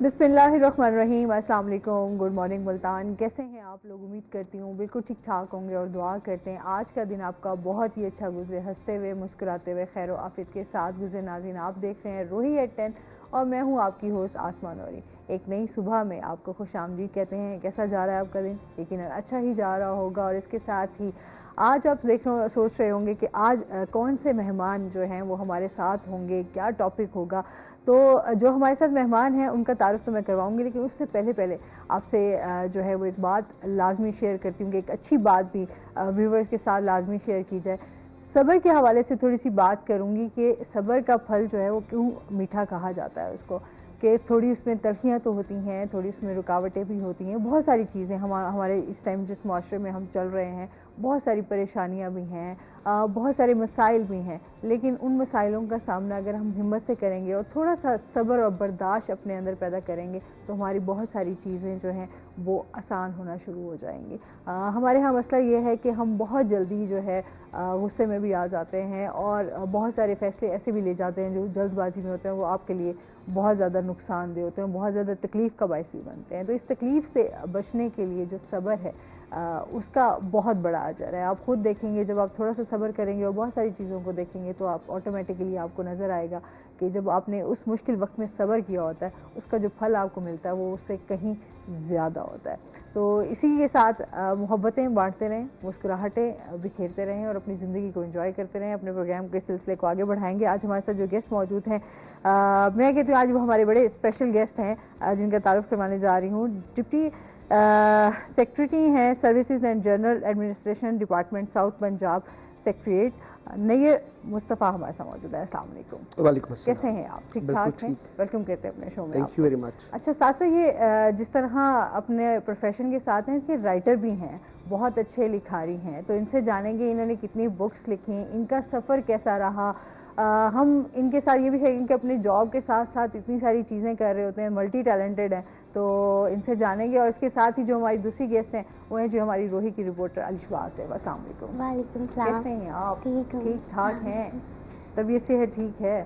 बिस्मिल्लाहिर्रहमानिर्रहीम। अस्सलाम वालेकुम, गुड मॉर्निंग मुल्तान। कैसे हैं आप लोग? उम्मीद करती हूँ बिल्कुल ठीक ठाक होंगे और दुआ करते हैं आज का दिन आपका बहुत ही अच्छा गुजरे, हंसते हुए मुस्कुराते हुए खैर व आफियत के साथ गुजरे। नाज़रीन, आप देख रहे हैं रोही एट 10 और मैं हूँ आपकी होस्ट आसमा नूरी। एक नई सुबह में आपको खुशामदीद कहते हैं। कैसा जा रहा है आपका दिन? यकीनन अच्छा ही जा रहा होगा। और इसके साथ ही आज आप सोच रहे होंगे कि आज कौन से मेहमान जो हैं वो हमारे साथ होंगे, क्या टॉपिक होगा। तो जो हमारे साथ मेहमान हैं उनका तारुफ तो मैं करवाऊंगी, लेकिन उससे पहले आपसे जो है वो एक बात लाजमी शेयर करती हूँ कि एक अच्छी बात भी व्यूवर्स के साथ लाजमी शेयर की जाए। सब्र के हवाले से थोड़ी सी बात करूंगी कि सब्र का फल जो है वो क्यों मीठा कहा जाता है उसको, कि थोड़ी उसमें तलखियाँ तो होती हैं, थोड़ी उसमें रुकावटें भी होती हैं, बहुत सारी चीज़ें हमारे इस टाइम जिस माशरे में हम चल रहे हैं बहुत सारी परेशानियाँ भी हैं, बहुत सारे मसाइल भी हैं। लेकिन उन मसाइलों का सामना अगर हम हिम्मत से करेंगे और थोड़ा सा सब्र और बर्दाश्त अपने अंदर पैदा करेंगे तो हमारी बहुत सारी चीज़ें जो हैं वो आसान होना शुरू हो जाएंगी। हमारे यहाँ मसला ये है कि हम बहुत जल्दी जो है गुस्से में भी आ जाते हैं और बहुत सारे फैसले ऐसे भी ले जाते हैं जो जल्दबाजी में होते हैं, वो आपके लिए बहुत ज़्यादा नुकसानदेह होते हैं, बहुत ज़्यादा तकलीफ़ का बायस भी बनते हैं। तो इस तकलीफ़ से बचने के लिए जो सब्र है उसका बहुत बड़ा अजर है। आप खुद देखेंगे जब आप थोड़ा सा सब्र करेंगे और बहुत सारी चीज़ों को देखेंगे तो आप ऑटोमेटिकली आपको नज़र आएगा कि जब आपने उस मुश्किल वक्त में सब्र किया होता है उसका जो फल आपको मिलता है वो उससे कहीं ज़्यादा होता है। तो इसी के साथ मोहब्बतें बांटते रहें, मुस्कुराहटें बिखेरते रहें और अपनी ज़िंदगी को एंजॉय करते रहें। अपने प्रोग्राम के सिलसिले को आगे बढ़ाएंगे। आज हमारे साथ जो गेस्ट मौजूद हैं, मैं कहती हूँ आज वो हमारे बड़े स्पेशल गेस्ट हैं जिनका तारुफ करवाने जा रही हूँ। डिप्टी सेक्रेटरी हैं services and general administration department south Punjab secretariat, Nayyar Mustafa हमारे साथ मौजूद है। अस्सलाम वालेकुम। वालेकुम अस्सलाम। कैसे हैं आप? ठीक ठाक हैं? वेलकम करते हैं अपने शो में। Thank you very much. अच्छा, साथ साथ ये जिस तरह अपने प्रोफेशन के साथ हैं इसके राइटर भी हैं, बहुत अच्छे लिखारी हैं, तो इनसे जानेंगे इन्होंने कितनी बुक्स लिखी, इनका सफ़र कैसा रहा। हम इनके साथ ये भी कहेंगे कि अपने जॉब के साथ साथ इतनी सारी चीज़ें कर रहे होते हैं, मल्टी टैलेंटेड हैं, तो इनसे जानेंगे। और इसके साथ ही जो हमारी दूसरी गेस्ट हैं वो हैं जो हमारी रोही की रिपोर्टर अलिशबा से। अस्सलाम वालेकुम। वालेकुम सलाम। कैसे हैं आप? ठीक ठाक हैं? तबीयत से है ठीक है?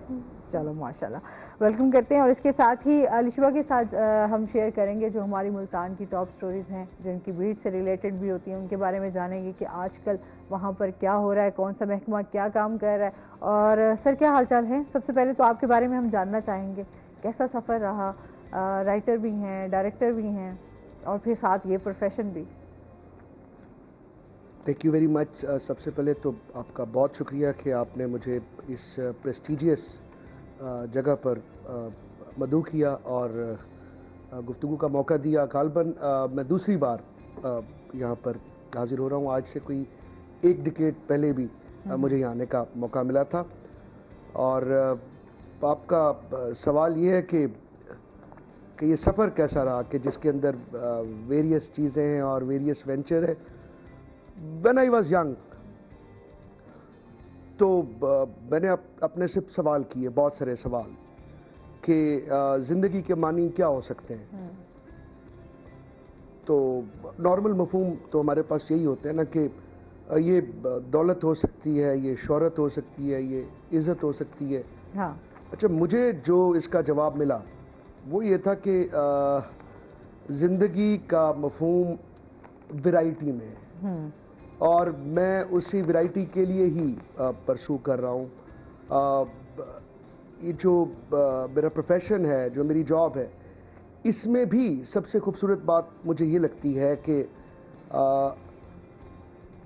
चलो माशाल्लाह, वेलकम करते हैं। और इसके साथ ही अलिशबा के साथ हम शेयर करेंगे जो हमारी मुल्तान की टॉप स्टोरीज हैं जो इनकी बीट से रिलेटेड भी होती हैं, उनके बारे में जानेंगे कि आजकल वहाँ पर क्या हो रहा है, कौन सा महकमा क्या काम कर रहा है। और सर क्या हालचाल है? सबसे पहले तो आपके बारे में हम जानना चाहेंगे, कैसा सफ़र रहा? राइटर भी हैं, डायरेक्टर भी हैं और फिर साथ ये प्रोफेशन भी। Thank you very much. सबसे पहले तो आपका बहुत शुक्रिया कि आपने मुझे इस प्रेस्टिजियस जगह पर मदऊ किया और गुफ्तगू का मौका दिया। गालबन मैं दूसरी बार यहाँ पर हाजिर हो रहा हूँ। आज से कोई एक डिकेड पहले भी मुझे यहाँ आने का मौका मिला था। और आपका सवाल ये है कि ये सफ़र कैसा रहा, कि जिसके अंदर वेरियस चीज़ें हैं और वेरियस वेंचर है। व्हेन आई वाज यंग तो मैंने अपने से सवाल किए, बहुत सारे सवाल, कि ज़िंदगी के मानी क्या हो सकते हैं। तो नॉर्मल मफहूम तो हमारे पास यही होते हैं ना कि ये दौलत हो सकती है, ये शोहरत हो सकती है, ये इज़्ज़त हो सकती है। हाँ। अच्छा, मुझे जो इसका जवाब मिला वो ये था कि ज़िंदगी का मफहूम वैरायटी में है और मैं उसी वैरायटी के लिए ही परसू कर रहा हूँ। ये जो मेरा प्रोफेशन है, जो मेरी जॉब है, इसमें भी सबसे खूबसूरत बात मुझे ये लगती है कि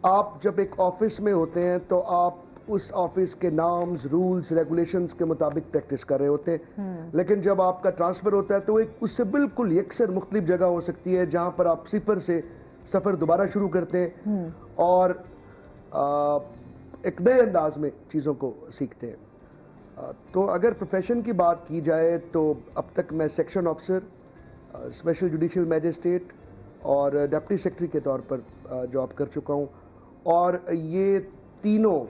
आप जब एक ऑफिस में होते हैं तो आप उस ऑफिस के नाम्स, रूल्स, रेगुलेशंस के मुताबिक प्रैक्टिस कर रहे होते हैं। लेकिन जब आपका ट्रांसफ़र होता है तो एक उससे बिल्कुल यकसर मुख्तलिफ जगह हो सकती है जहाँ पर आप सिफर से सफ़र दोबारा शुरू करते हैं और एक नए अंदाज में चीज़ों को सीखते हैं। तो अगर प्रोफेशन की बात की जाए तो अब तक मैं section officer, special judicial magistrate और डिप्टी सेक्रेटरी के तौर पर जॉब कर चुका हूँ। और ये तीनों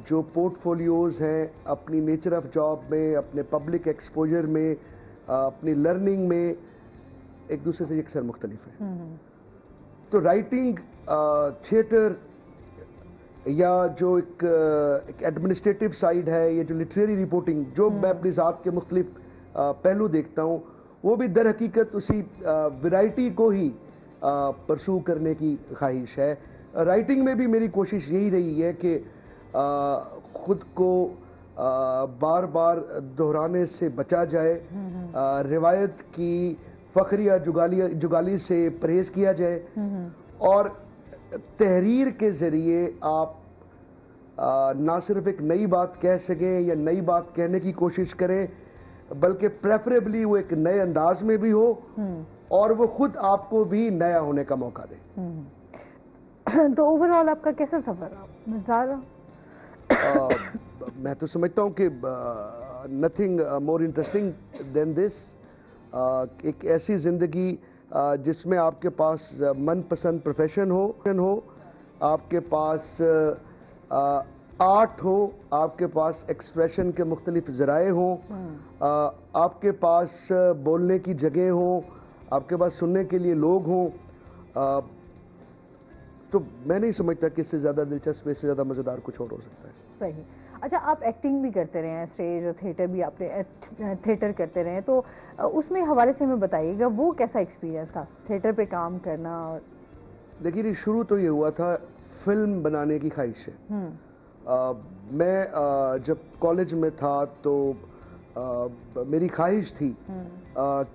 जो पोर्टफोलियोज़ हैं अपनी नेचर ऑफ जॉब में, अपने पब्लिक एक्सपोजर में, अपनी लर्निंग में एक दूसरे से यकसर मुख्तलिफ है। तो राइटिंग, थिएटर या जो एक एडमिनिस्ट्रेटिव साइड है, ये जो लिटरेरी रिपोर्टिंग जो मैं अपनी ज़ात के मुख्तलिफ पहलू देखता हूँ, وہ بھی در حقیقت اسی ورائٹی کو ہی پرسو کرنے کی خواہش ہے. رائٹنگ میں بھی میری کوشش یہی رہی ہے کہ خود کو بار بار دہرانے سے بچا جائے, روایت کی فخریہ جگالی سے پرہیز کیا جائے, اور تحریر کے ذریعے آپ نہ صرف ایک نئی بات کہہ سکیں یا نئی بات کہنے کی کوشش کریں, بلکہ پریفریبلی وہ ایک نئے انداز میں بھی ہو اور وہ خود آپ کو بھی نیا ہونے کا موقع دے. تو اوورآل آپ کا کیسا سفر رہا؟ میں تو سمجھتا ہوں کہ نتھنگ مور انٹرسٹنگ دین دس. ایک ایسی زندگی جس میں آپ کے پاس من پسند پروفیشن ہو, آپ کے پاس آرٹ ہو, آپ کے پاس ایکسپریشن کے مختلف ذرائع ہوں, آپ کے پاس بولنے کی جگہ ہوں, آپ کے پاس سننے کے لیے لوگ ہوں, تو میں نہیں سمجھتا کہ اس سے زیادہ دلچسپ, اس سے زیادہ مزیدار کچھ اور ہو سکتا ہے. صحیح. اچھا, آپ ایکٹنگ بھی کرتے رہے ہیں, اسٹیج اور تھیٹر بھی آپ نے تھیٹر کرتے رہے ہیں, تو اس میں حوالے سے ہمیں بتائیے گا وہ کیسا ایکسپیرینس تھا تھیٹر پہ کام کرنا؟ دیکھیے, شروع تو یہ ہوا تھا فلم بنانے کی خواہش سے. میں جب کالج میں تھا تو میری خواہش تھی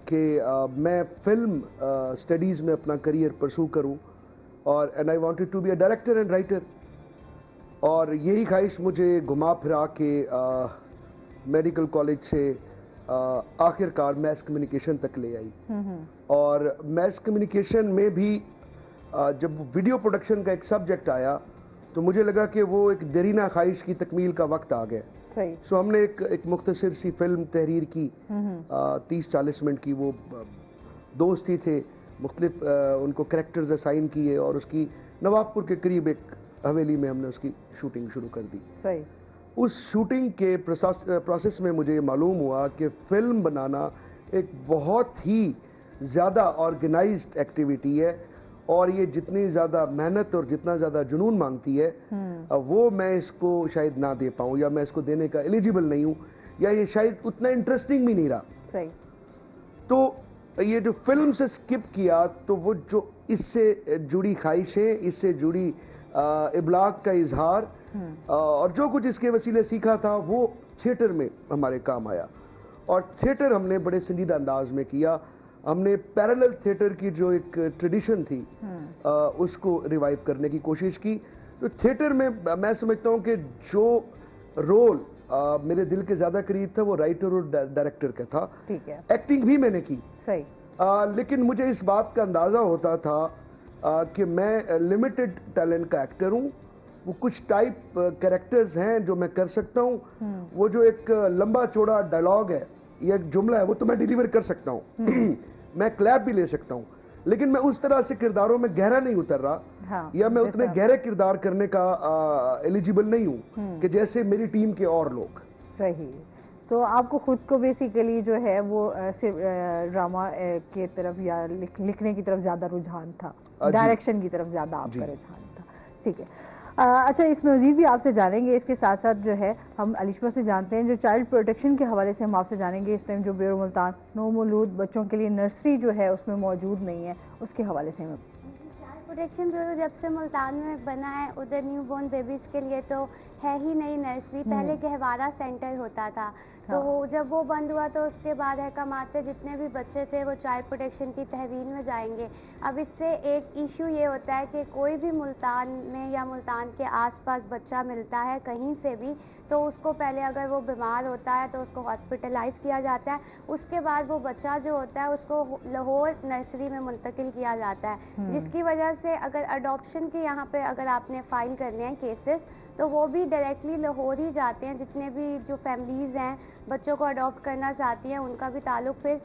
کہ میں فلم اسٹڈیز میں اپنا کریئر پرسو کروں, اور and I wanted to be a director and writer. اور یہی خواہش مجھے گھما پھرا کے میڈیکل کالج سے آخر کار میس کمیونیکیشن تک لے آئی. اور میس کمیونیکیشن میں بھی جب ویڈیو پروڈکشن کا ایک سبجیکٹ آیا تو مجھے لگا کہ وہ ایک دیرینہ خواہش کی تکمیل کا وقت آ گیا. سو ہم نے ایک مختصر سی فلم تحریر کی, 30-40 منٹ کی. وہ دوست ہی تھے, مختلف ان کو کریکٹرز اسائن کیے, اور اس کی نواب پور کے قریب ایک حویلی میں ہم نے اس کی شوٹنگ شروع کر دی. اس شوٹنگ کے پروسیس میں مجھے یہ معلوم ہوا کہ فلم بنانا ایک بہت ہی زیادہ آرگنائزڈ ایکٹیویٹی ہے, اور یہ جتنی زیادہ محنت اور جتنا زیادہ جنون مانگتی ہے وہ میں اس کو شاید نہ دے پاؤں, یا میں اس کو دینے کا ایلیجیبل نہیں ہوں, یا یہ شاید اتنا انٹرسٹنگ بھی نہیں رہا. تو یہ جو فلم سے سکپ کیا تو وہ جو اس سے جڑی خواہشیں, اس سے جڑی ابلاغ کا اظہار, اور جو کچھ اس کے وسیلے سیکھا تھا وہ تھیٹر میں ہمارے کام آیا. اور تھیٹر ہم نے بڑے سنجیدہ انداز میں کیا. ہم نے پیرالل تھیٹر کی جو ایک ٹریڈیشن تھی اس کو ریوائیو کرنے کی کوشش کی. تو تھیٹر میں میں سمجھتا ہوں کہ جو رول میرے دل کے زیادہ قریب تھا وہ رائٹر اور ڈائریکٹر کا تھا. ایکٹنگ بھی میں نے کی, لیکن مجھے اس بات کا اندازہ ہوتا تھا کہ میں لمیٹڈ ٹیلنٹ کا ایکٹر ہوں. وہ کچھ ٹائپ کریکٹرز ہیں جو میں کر سکتا ہوں. وہ جو ایک لمبا چوڑا ڈائلاگ ہے یا ایک جملہ ہے وہ تو میں ڈیلیور کر سکتا ہوں, میں کلیپ بھی لے سکتا ہوں, لیکن میں اس طرح سے کرداروں میں گہرا نہیں اتر رہا, یا میں اتنے گہرے کردار کرنے کا ایلیجیبل نہیں ہوں کہ جیسے میری ٹیم کے اور لوگ. صحیح. تو آپ کو خود کو بیسیکلی جو ہے وہ ڈرامہ کی طرف یا لکھنے کی طرف زیادہ رجحان تھا, ڈائریکشن کی طرف زیادہ آپ کا رجحان تھا. ٹھیک ہے. اچھا, اس میں مزید بھی آپ سے جانیں گے. اس کے ساتھ ساتھ جو ہے ہم علیشہ سے جانتے ہیں جو چائلڈ پروٹیکشن کے حوالے سے ہم آپ سے جانیں گے. اس ٹائم جو بیرو ملتان نو مولود بچوں کے لیے نرسری جو ہے اس میں موجود نہیں ہے, اس کے حوالے سے چائلڈ پروٹیکشن بیورو جب سے ملتان میں بنا ہے ادھر نیو بورن بیبیز کے لیے تو ہے ہی نہیں نرسری. پہلے گہوارہ سینٹر ہوتا تھا, تو جب وہ بند ہوا تو اس کے بعد حکامات سے جتنے بھی بچے تھے وہ چائلڈ پروٹیکشن کی تحویل میں جائیں گے. اب اس سے ایک ایشو یہ ہوتا ہے کہ کوئی بھی ملتان میں یا ملتان کے آس پاس بچہ ملتا ہے کہیں سے بھی, تو اس کو پہلے اگر وہ بیمار ہوتا ہے تو اس کو ہاسپٹلائز کیا جاتا ہے. اس کے بعد وہ بچہ جو ہوتا ہے اس کو لاہور نرسری میں منتقل کیا جاتا ہے, جس کی وجہ سے اگر اڈاپشن کے یہاں پہ اگر آپ نے فائل کرنے ہیں کیسز تو وہ بھی ڈائریکٹلی لاہور ہی جاتے ہیں. جتنے بھی جو فیملیز ہیں بچوں کو اڈاپٹ کرنا چاہتی ہیں ان کا بھی تعلق پھر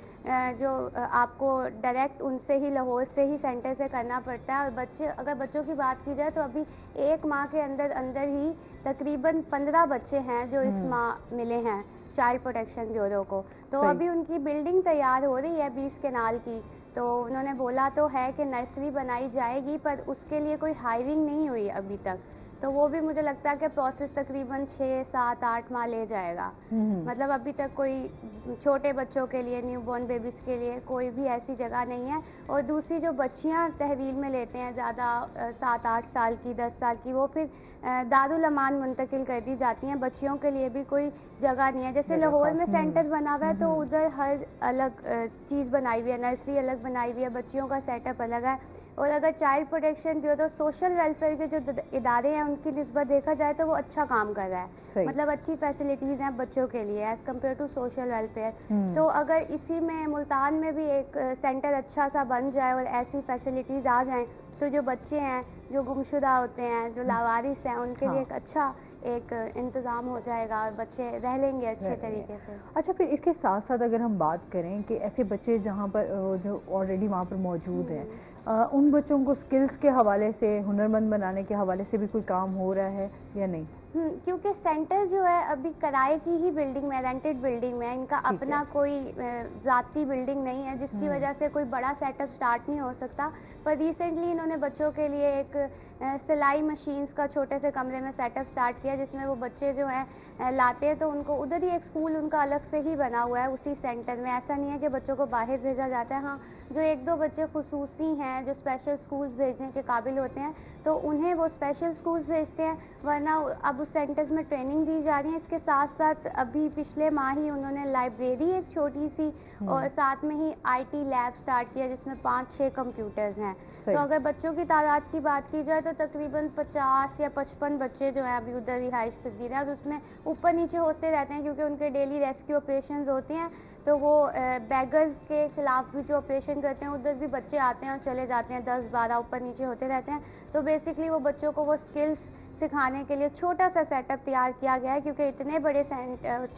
جو آپ کو ڈائریکٹ ان سے ہی لاہور سے ہی سینٹر سے کرنا پڑتا ہے. اور اگر بچوں کی بات کی جائے تو ابھی 1 ماہ کے اندر ہی تقریباً 15 بچے ہیں جو اس ماہ ملے ہیں چائلڈ پروٹیکشن بیورو کو. تو ابھی ان کی بلڈنگ تیار ہو رہی ہے 20 کنال کی, تو انہوں نے بولا تو ہے کہ نرسری بنائی جائے گی, پر اس کے لیے کوئی ہائرنگ نہیں ہوئی ابھی تک. تو وہ بھی مجھے لگتا ہے کہ پروسیس تقریباً 6, 7, 8 ماہ لے جائے گا. مطلب ابھی تک کوئی چھوٹے بچوں کے لیے, نیو بورن بیبیز کے لیے کوئی بھی ایسی جگہ نہیں ہے. اور دوسری جو بچیاں تحویل میں لیتے ہیں زیادہ 7, 8 سال کی, 10 سال کی, وہ پھر دارالامان منتقل کر دی جاتی ہیں. بچیوں کے لیے بھی کوئی جگہ نہیں ہے. جیسے لاہور میں سینٹر بنا ہوا ہے تو ادھر ہر الگ چیز بنائی ہوئی ہے, نرسری الگ بنائی ہوئی ہے, بچیوں کا سیٹ اپ الگ ہے. اور اگر چائلڈ پروٹیکشن جو تو سوشل ویلفیئر کے جو ادارے ہیں ان کی نسبت دیکھا جائے تو وہ اچھا کام کر رہا ہے. مطلب اچھی فیسلٹیز ہیں بچوں کے لیے as compare to social welfare. تو اگر اسی میں ملتان میں بھی ایک سینٹر اچھا سا بن جائے اور ایسی فیسلٹیز آ جائیں تو جو بچے ہیں جو گمشدہ ہوتے ہیں, جو لاوارث ہیں, ان کے لیے ایک اچھا ایک انتظام ہو جائے گا اور بچے رہ لیں گے اچھے طریقے سے. اچھا, پھر اس کے ساتھ ساتھ اگر ہم بات کریں کہ ایسے بچے جہاں پر جو آلریڈی وہاں پر موجود ہیں, ان بچوں کو سکلز کے حوالے سے, ہنرمند بنانے کے حوالے سے بھی کوئی کام ہو رہا ہے یا نہیں؟ کیونکہ سینٹر جو ہے ابھی کرائے کی ہی بلڈنگ میں, رینٹڈ بلڈنگ میں, ان کا اپنا کوئی ذاتی بلڈنگ نہیں ہے, جس کی وجہ سے کوئی بڑا سیٹ اپ سٹارٹ نہیں ہو سکتا. پر ریسنٹلی انہوں نے بچوں کے لیے ایک سلائی مشینز کا چھوٹے سے کمرے میں سیٹ اپ سٹارٹ کیا, جس میں وہ بچے جو ہیں لاتے ہیں تو ان کو ادھر ہی ایک اسکول ان کا الگ سے ہی بنا ہوا ہے اسی سینٹر میں. ایسا نہیں ہے کہ بچوں کو باہر بھیجا جاتا ہے. ہاں, جو 1-2 بچے خصوصی ہیں جو اسپیشل اسکولز بھیجنے کے قابل ہوتے ہیں تو انہیں وہ اسپیشل اسکولز بھیجتے ہیں, ورنہ اب اس سینٹرز میں ٹریننگ دی جا رہی ہے. اس کے ساتھ ساتھ ابھی پچھلے ماہ ہی انہوں نے لائبریری ایک چھوٹی سی اور ساتھ میں ہی IT لیب سٹارٹ کیا جس میں 5-6 کمپیوٹرز ہیں. تو اگر بچوں کی تعداد کی بات کی جائے تو تقریباً 50 یا 55 بچے جو ہیں ابھی ادھر رہائش پذیر ہیں, اور اس میں اوپر نیچے ہوتے رہتے ہیں کیونکہ ان کے ڈیلی ریسکیو آپریشنز ہوتے ہیں. تو وہ بیگرز کے خلاف بھی جو آپریشن کرتے ہیں ادھر بھی بچے آتے ہیں اور چلے جاتے ہیں, 10-12 اوپر نیچے ہوتے رہتے ہیں. تو بیسکلی وہ بچوں کو وہ سکلز سکھانے کے لیے چھوٹا سا سیٹ اپ تیار کیا گیا ہے, کیونکہ اتنے بڑے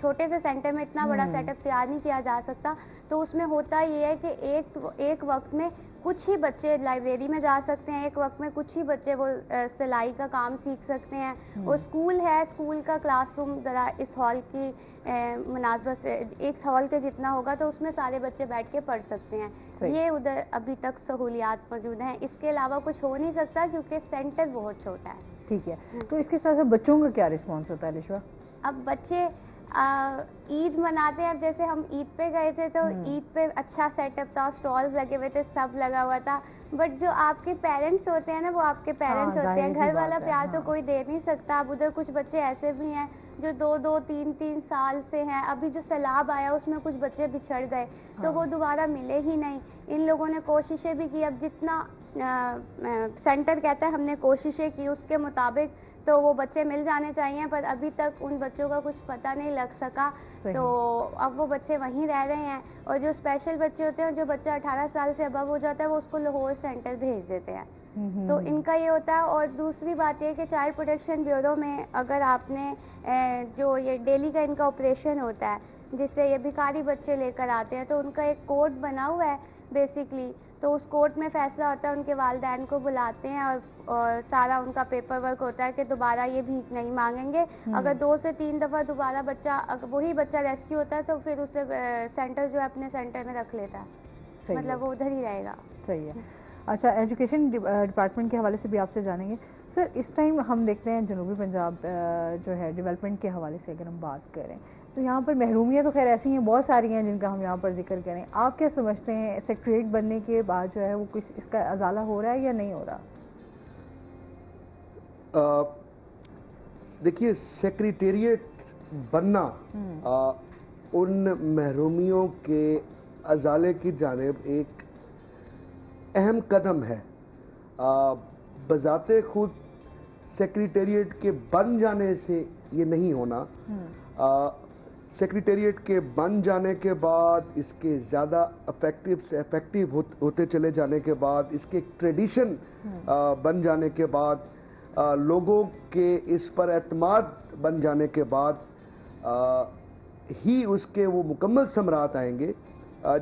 چھوٹے سے سینٹر میں اتنا بڑا سیٹ اپ تیار نہیں کیا جا سکتا. تو اس میں ہوتا یہ ہے کہ ایک وقت میں کچھ ہی بچے لائبریری میں جا سکتے ہیں, ایک وقت میں کچھ ہی بچے وہ سلائی کا کام سیکھ سکتے ہیں. اور اسکول ہے, اسکول کا کلاس روم ذرا اس ہال کی مناسبت سے ایک ہال کے جتنا ہوگا تو اس میں سارے بچے بیٹھ کے پڑھ سکتے ہیں. یہ ادھر ابھی تک سہولیات موجود ہیں. اس کے علاوہ کچھ ہو نہیں سکتا کیونکہ سینٹر بہت چھوٹا ہے. ٹھیک ہے, تو اس کے ساتھ ساتھ بچوں کا کیا رسپانس ہوتا ہے رشوا؟ اب بچے عید مناتے ہیں. اب جیسے ہم عید پہ گئے تھے تو عید پہ اچھا سیٹ اپ تھا, اسٹالز لگے ہوئے تھے, سب لگا ہوا تھا. بٹ جو آپ کے پیرنٹس ہوتے ہیں نا, وہ آپ کے پیرنٹس ہوتے ہیں, گھر والا پیار تو کوئی دے نہیں سکتا. اب ادھر کچھ بچے ایسے بھی ہیں جو 2-2, 3-3 سال سے ہیں. ابھی جو سیلاب آیا اس میں کچھ بچے بچھڑ گئے تو وہ دوبارہ ملے ہی نہیں. ان لوگوں نے کوششیں بھی کی, اب جتنا سینٹر کہتا ہے ہم نے کوششیں کی اس کے مطابق تو وہ بچے مل جانے چاہیے, پر ابھی تک ان بچوں کا کچھ پتہ نہیں لگ سکا. تو اب وہ بچے وہیں رہ رہے ہیں. اور جو اسپیشل بچے ہوتے ہیں, جو بچہ 18 سال سے ابو ہو جاتا ہے, وہ اس کو لاہور سینٹر بھیج دیتے ہیں. تو ان کا یہ ہوتا ہے. اور دوسری بات یہ کہ چائلڈ پروٹیکشن بیورو میں اگر آپ نے جو یہ ڈیلی کا ان کا آپریشن ہوتا ہے جس سے یہ بھکاری بچے لے کر آتے ہیں, تو ان کا ایک کوڈ بنا ہوا ہے بیسکلی. تو اس کورٹ میں فیصلہ ہوتا ہے, ان کے والدین کو بلاتے ہیں اور سارا ان کا پیپر ورک ہوتا ہے کہ دوبارہ یہ بھیک نہیں مانگیں گے. اگر 2 سے 3 دفعہ دوبارہ بچہ وہی بچہ ریسکیو ہوتا ہے تو پھر اسے سینٹر جو ہے اپنے سینٹر میں رکھ لیتا ہے, مطلب وہ ادھر ہی رہے گا. صحیح ہے. اچھا, ایجوکیشن ڈپارٹمنٹ کے حوالے سے بھی آپ سے جانیں گے سر. اس ٹائم ہم دیکھتے ہیں جنوبی پنجاب جو ہے ڈیولپمنٹ کے حوالے سے اگر ہم بات کریں تو یہاں پر محرومیاں تو خیر ایسی ہیں, بہت ساری ہیں جن کا ہم یہاں پر ذکر کریں. آپ کیا سمجھتے ہیں سیکریٹریٹ بننے کے بعد جو ہے وہ کچھ اس کا ازالہ ہو رہا ہے یا نہیں ہو رہا؟ دیکھیے, سیکریٹریٹ بننا ان محرومیوں کے ازالے کی جانب ایک اہم قدم ہے. بذات خود سیکریٹریٹ کے بن جانے سے یہ نہیں ہونا. سیکریٹریٹ کے بن جانے کے بعد اس کے زیادہ افیکٹو سے افیکٹو ہوتے چلے جانے کے بعد, اس کے ایک ٹریڈیشن بن جانے کے بعد, لوگوں کے اس پر اعتماد بن جانے کے بعد ہی اس کے وہ مکمل ثمرات آئیں گے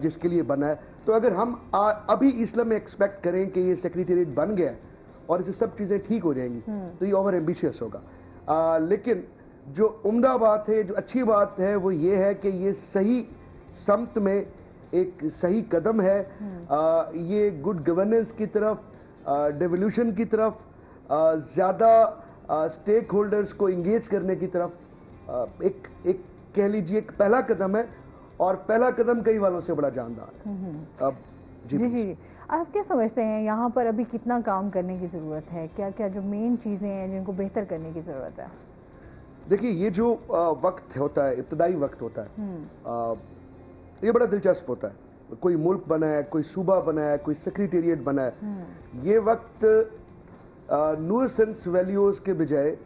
جس کے لیے بنا ہے. تو اگر ہم ابھی اس لمحے ایکسپیکٹ کریں کہ یہ سیکریٹریٹ بن گیا اور اسے سب چیزیں ٹھیک ہو جائیں گی تو یہ اوور ایمبیشیس ہوگا. لیکن جو عمدہ بات ہے, جو اچھی بات ہے وہ یہ ہے کہ یہ صحیح سمت میں ایک صحیح قدم ہے. یہ گڈ گورننس کی طرف, ڈیولوشن کی طرف, زیادہ स्टेक होल्डर्स को इंगेज करने की तरफ एक कह लीजिए एक पहला कदम है, और पहला कदम कई वालों से बड़ा जानदार है। अब जी, आप क्या समझते हैं यहाँ पर अभी कितना काम करने की ज़रूरत है? क्या क्या जो मेन चीज़ें हैं जिनको बेहतर करने की ज़रूरत है? देखिए, ये जो वक्त होता है, इब्तदाई वक्त होता है, ये बड़ा दिलचस्प होता है। कोई मुल्क बना है, कोई सूबा बना है, कोई सेक्रेटेरिएट बना है। ये वक्त न्यूसेंस वैल्यूज के बजाय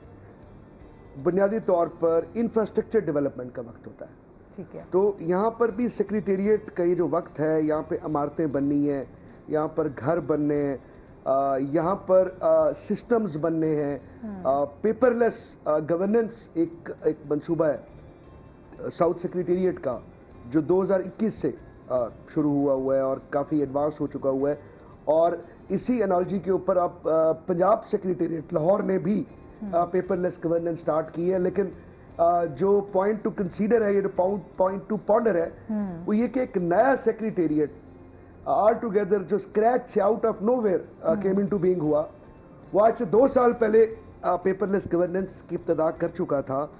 बुनियादी तौर पर इंफ्रास्ट्रक्चर डेवलपमेंट का वक्त होता है। ठीक है। तो यहाँ पर भी सेक्रेटेरिएट का ये जो वक्त है, यहाँ पे इमारतें बननी है, यहाँ पर घर बनने हैं, यहाँ पर सिस्टम्स बनने हैं, पेपरलेस गवर्नेंस एक मंसूबा है साउथ सेक्रेटेरिएट का, जो 2021 से शुरू हुआ है और काफ़ी एडवांस हो चुका हुआ है। और इसी एनालॉजी के ऊपर अब पंजाब सेक्रेटेरिएट लाहौर ने भी पेपरलेस गवर्नेंस स्टार्ट की है। लेकिन जो पॉइंट टू कंसीडर है, ये जो पॉइंट टू पॉन्डर है, वो ये कि एक नया सेक्रेटेरिएट ऑल टुगेदर जो स्क्रैच से out of nowhere came into being हुआ, वो आज से 2 साल पहले पेपरलेस गवर्नेंस की इब्तिदा कर चुका था,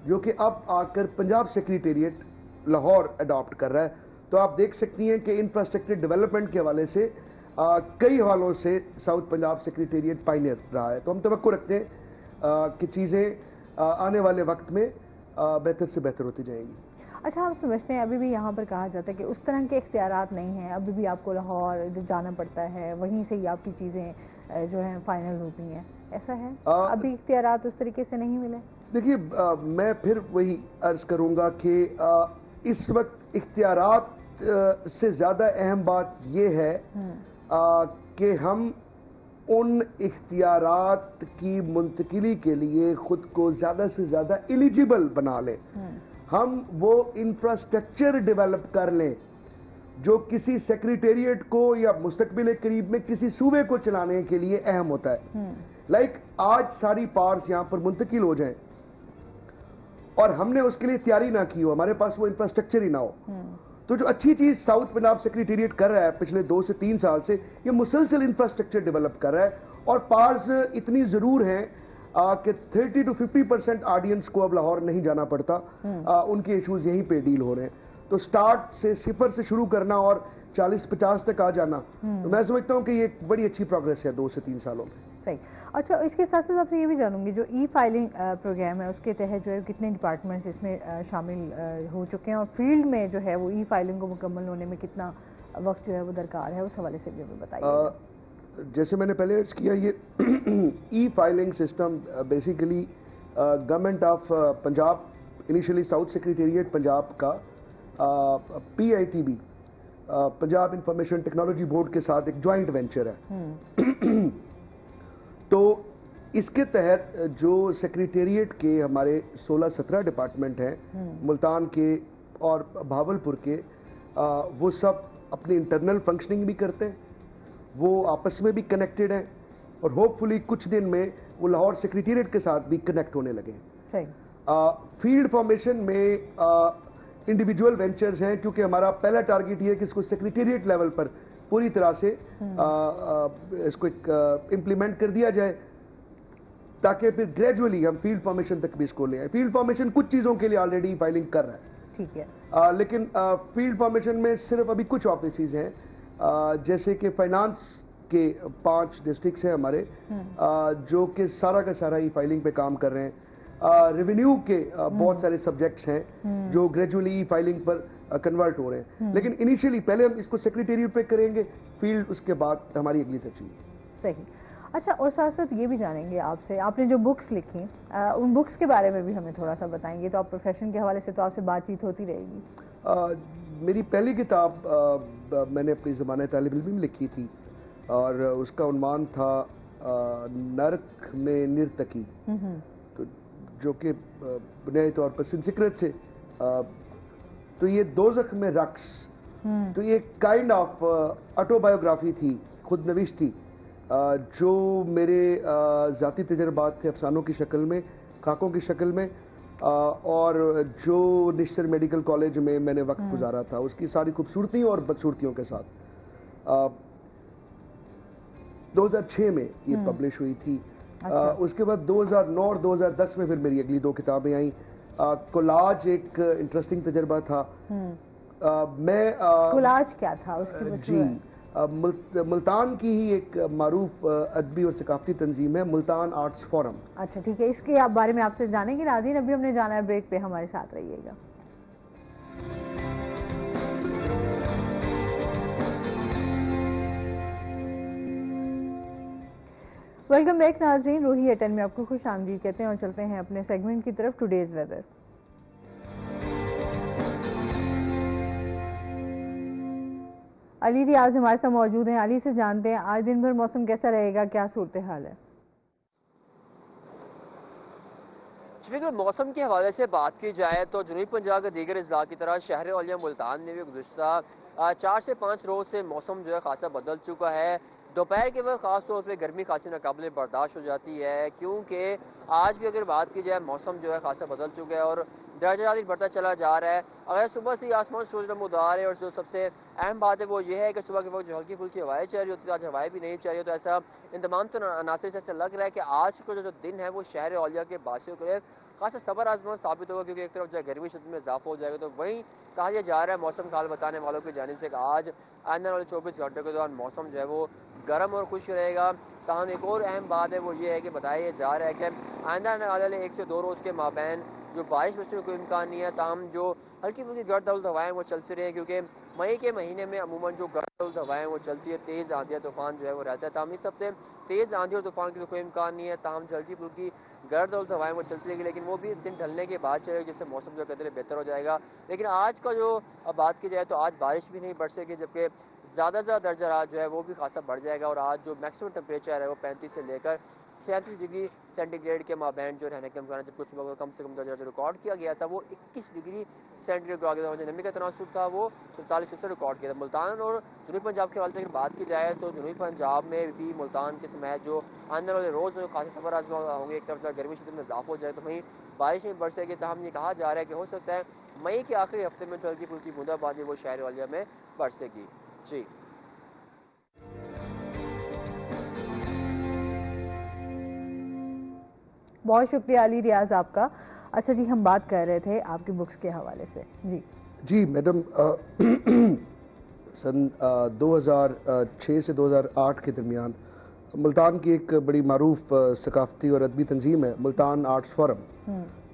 जो कि अब आकर पंजाब सेक्रेटेरिएट लाहौर अडॉप्ट कर रहा है। तो आप देख सकती हैं कि इंफ्रास्ट्रक्चर डेवलपमेंट के हवाले से कई हवालों से साउथ पंजाब सेक्रेटेरिएट पायनियर रहा है। तो हम तवक्को रखते हैं कि चीज़ें आने वाले वक्त में बेहतर से बेहतर होती जाएंगी। अच्छा, आप समझते हैं अभी भी यहाँ पर कहा जाता है कि उस तरह के इख्तियारात नहीं हैं, अभी भी आपको लाहौर जाना पड़ता है, वहीं से ही आपकी चीज़ें जो हैं फाइनल होती हैं, ऐसा है? अभी इख्तियारात उस तरीके से नहीं मिले? देखिए, मैं फिर वही अर्ज करूँगा कि इस वक्त इख्तियारात से ज़्यादा अहम बात यह है कि हम उन इख्तियारात की मुंतकिली के लिए खुद को ज़्यादा से ज़्यादा एलिजिबल बना लें। हम वो इंफ्रास्ट्रक्चर डेवलप कर लें जो किसी सेक्रेटेरिएट को या मुस्तकबिल करीब में किसी सूबे को चलाने के लिए अहम होता है। लाइक आज सारी पावर्स यहां पर मुंतकिल हो जाएं और हमने उसके लिए तैयारी ना की हो, हमारे पास वो इंफ्रास्ट्रक्चर ही ना हो, तो जो अच्छी चीज साउथ पंजाब सेक्रेटेरिएट कर रहा है पिछले 2 से 3 साल से, ये मुसलसल इंफ्रास्ट्रक्चर डेवलप कर रहा है। और पावर्स इतनी जरूर हैं कि 30 to 50% ऑडियंस को अब लाहौर नहीं जाना पड़ता, उनके इश्यूज यहीं पे डील हो रहे हैं। तो स्टार्ट से 0 से शुरू करना और 40-50 तक आ जाना, तो मैं समझता हूं कि ये एक बड़ी अच्छी प्रोग्रेस है 2 से 3 सालों में। सही। अच्छा, इसके साथ साथ आपसे ये भी जानूंगी, जो ई फाइलिंग प्रोग्राम है उसके तहत जो है कितने डिपार्टमेंट्स इसमें शामिल हो चुके हैं, और फील्ड में जो है वो ई फाइलिंग को मुकम्मल होने में कितना वक्त जो है वो दरकार है, उस हवाले से भी हमें बताइए। जैसे मैंने पहले अर्ज किया, ये ई filing system basically government of Punjab, initially south secretariat Punjab का PITB Punjab information technology board के साथ एक ज्वाइंट वेंचर है। तो इसके तहत जो सेक्रेटेरिएट के हमारे 16-17 डिपार्टमेंट हैं मुल्तान के और भावलपुर के, वो सब अपनी इंटरनल फंक्शनिंग भी करते हैं, वो आपस में भी कनेक्टेड हैं, और होपफुली कुछ दिन में वो लाहौर सेक्रेटेरिएट के साथ भी कनेक्ट होने लगे। फील्ड फॉर्मेशन में इंडिविजुअल वेंचर्स हैं, क्योंकि हमारा पहला टारगेट ये है कि इसको सेक्रेटेरिएट लेवल पर पूरी तरह से इसको इम्प्लीमेंट कर दिया जाए, ताकि फिर ग्रेजुअली हम फील्ड फॉर्मेशन तक भी इसको ले आए। फील्ड फॉर्मेशन कुछ चीज़ों के लिए ऑलरेडी फाइलिंग कर रहा है, ठीक है, लेकिन फील्ड फॉर्मेशन में सिर्फ अभी कुछ ऑफिसेज हैं, जैसे कि फाइनेंस के 5 डिस्ट्रिक्ट्स हैं हमारे, जो कि सारा का सारा ही फाइलिंग पे काम कर रहे हैं। रेवेन्यू के बहुत सारे सब्जेक्ट्स हैं जो ग्रेजुअली फाइलिंग पर कन्वर्ट हो रहे हैं, लेकिन इनिशियली पहले हम इसको सेक्रेटेरिएट पे करेंगे, फील्ड उसके बाद हमारी अगली तरजीह। सही। अच्छा, और साथ साथ ये भी जानेंगे आपसे, आपने जो बुक्स लिखी उन बुक्स के बारे में भी हमें थोड़ा सा बताएंगे। तो आप प्रोफेशन के हवाले से तो आपसे बातचीत होती रहेगी। मेरी पहली किताब मैंने अपनी ज़माने तालिब इल्म में लिखी थी, और उसका उन्वान था नर्क में निर्तकी, तो जो कि बुनियादी तौर पर संस्कृत से, तो ये दोज़ख में रक्स, तो ये काइंड ऑफ ऑटोबायोग्राफी थी, खुद नविश थी, जो मेरे ज़ाती तजर्बात थे अफसानों की शक्ल में, खाकों की शक्ल में, और जो निश्चर मेडिकल कॉलेज में मैंने वक्त गुजारा था उसकी सारी खूबसूरतियों और बदसूरतियों के साथ 2006 में ये पब्लिश हुई थी। اس کے بعد 2009 اور 2010 میں پھر میری اگلی 2 کتابیں آئیں. کولاج ایک انٹرسٹنگ تجربہ تھا. میں کولاج کیا تھا اس کی جی ملتان کی ہی ایک معروف ادبی اور ثقافتی تنظیم ہے ملتان آرٹس فورم. اچھا ٹھیک ہے, اس کے بارے میں آپ سے جانیں گے ناظرین. ابھی ہم نے جانا ہے بریک پہ, ہمارے ساتھ رہیے گا. ویلکم بیک ناظرین, روہی ایٹن میں آپ کو خوش آمدید کہتے ہیں اور چلتے ہیں اپنے سیگمنٹ کی طرف, ٹوڈیز ویدر. علی ریاض ہمارے ساتھ موجود ہیں. علی سے جانتے ہیں آج دن بھر موسم کیسا رہے گا, کیا صورتحال ہے؟ بالکل, موسم کے حوالے سے بات کی جائے تو جنوبی پنجاب کے دیگر اضلاع کی طرح شہر اولیاء ملتان میں بھی گزشتہ 4 سے 5 روز سے موسم جو ہے خاصا بدل چکا ہے. دوپہر کے وقت خاص طور پہ گرمی خاصی ناقابل برداشت ہو جاتی ہے, کیونکہ آج بھی اگر بات کی جائے موسم جو ہے خاصا بدل چکا ہے اور درجہ حرارت بڑھتا چلا جا رہا ہے. اگر صبح سے آسمان سورج نمودار ہے, اور جو سب سے اہم بات ہے وہ یہ ہے کہ صبح کے وقت جو ہلکی پھلکی ہوائیں چل رہی ہوتی ہے, آج ہوائیں بھی نہیں چل رہی, تو ایسا ان تمام عناصر سے ایسا لگ رہا ہے کہ آج کا جو دن ہے وہ شہر اولیاء کے باسیوں کے لیے خاصا صبر آزما ثابت ہوگا, کیونکہ ایک طرف جو ہے گرمی شدت میں اضافہ ہو جائے گا, تو وہیں کہا یہ جا رہا ہے موسم کا حال بتانے والوں کی جانب سے کہ آج آنے والے 24 گھنٹوں کے دوران موسم جو ہے وہ گرم اور خشک رہے گا. تاہم ایک اور اہم بات ہے وہ یہ ہے کہ بتایا جا رہا ہے کہ آئندہ آنے والے 1 سے 2 روز کے مابین جو بارش برسنے کا کوئی امکان نہیں ہے. تاہم جو ہلکی پھلکی گرد آلود ہوائیں وہ چلتی رہے, کیونکہ مئی کے مہینے میں عموماً جو گرد آلود ہوائیں وہ چلتی ہے, تیز آندھی طوفان جو ہے وہ رہتا ہے. تاہم اس ہفتے تیز آندھی اور طوفان کی تو کوئی امکان نہیں ہے. تاہم جو ہلکی پھلکی گرد آلود ہوائیں وہ چلتی رہے گی, لیکن وہ بھی دن ڈھلنے کے بعد چلے گی, جس سے موسم جو قدرے بہتر ہو جائے گا. لیکن آج کا جو بات کی جائے تو آج بارش بھی نہیں برسے گی, جبکہ زیادہ درجہ حرارت جو ہے وہ بھی خاصا بڑھ جائے گا, اور آج جو میکسیمم ٹیمپریچر ہے وہ 35 سے لے کر 37 ڈگری سینٹی گریڈ کے مابین جو رہنے کے امکان ہے. جب کچھ صبح کم سے کم درجہ جو ریکارڈ کیا گیا تھا وہ 21 ڈگری سینٹی گریڈ آ گیا تھا. نمی کا تناسب تھا وہ 43 سے ریکارڈ کیا تھا. ملتان اور جنوبی پنجاب کے حوالے سے بات کی جائے تو جنوبی پنجاب میں بھی ملتان کے سمیت جو آنے والے روز خاصے صبر آزما ہوں گے. ایک طرف گرمی شدت میں اضافہ ہو جائے تو وہیں بارش نہیں برسے گی. تاہم یہ کہا جا رہا ہے کہ ہو سکتا ہے مئی کے آخری ہفتے میں جو ہلکی پھلکی بوندا باندی وہ شہر اولیاء میں برسے گی. جی بہت شکریہ علی ریاض آپ کا. اچھا جی, ہم بات کر رہے تھے آپ کی بکس کے حوالے سے. جی میڈم, سن 2006 سے 2008 کے درمیان ملتان کی ایک بڑی معروف ثقافتی اور ادبی تنظیم ہے ملتان آرٹس فورم,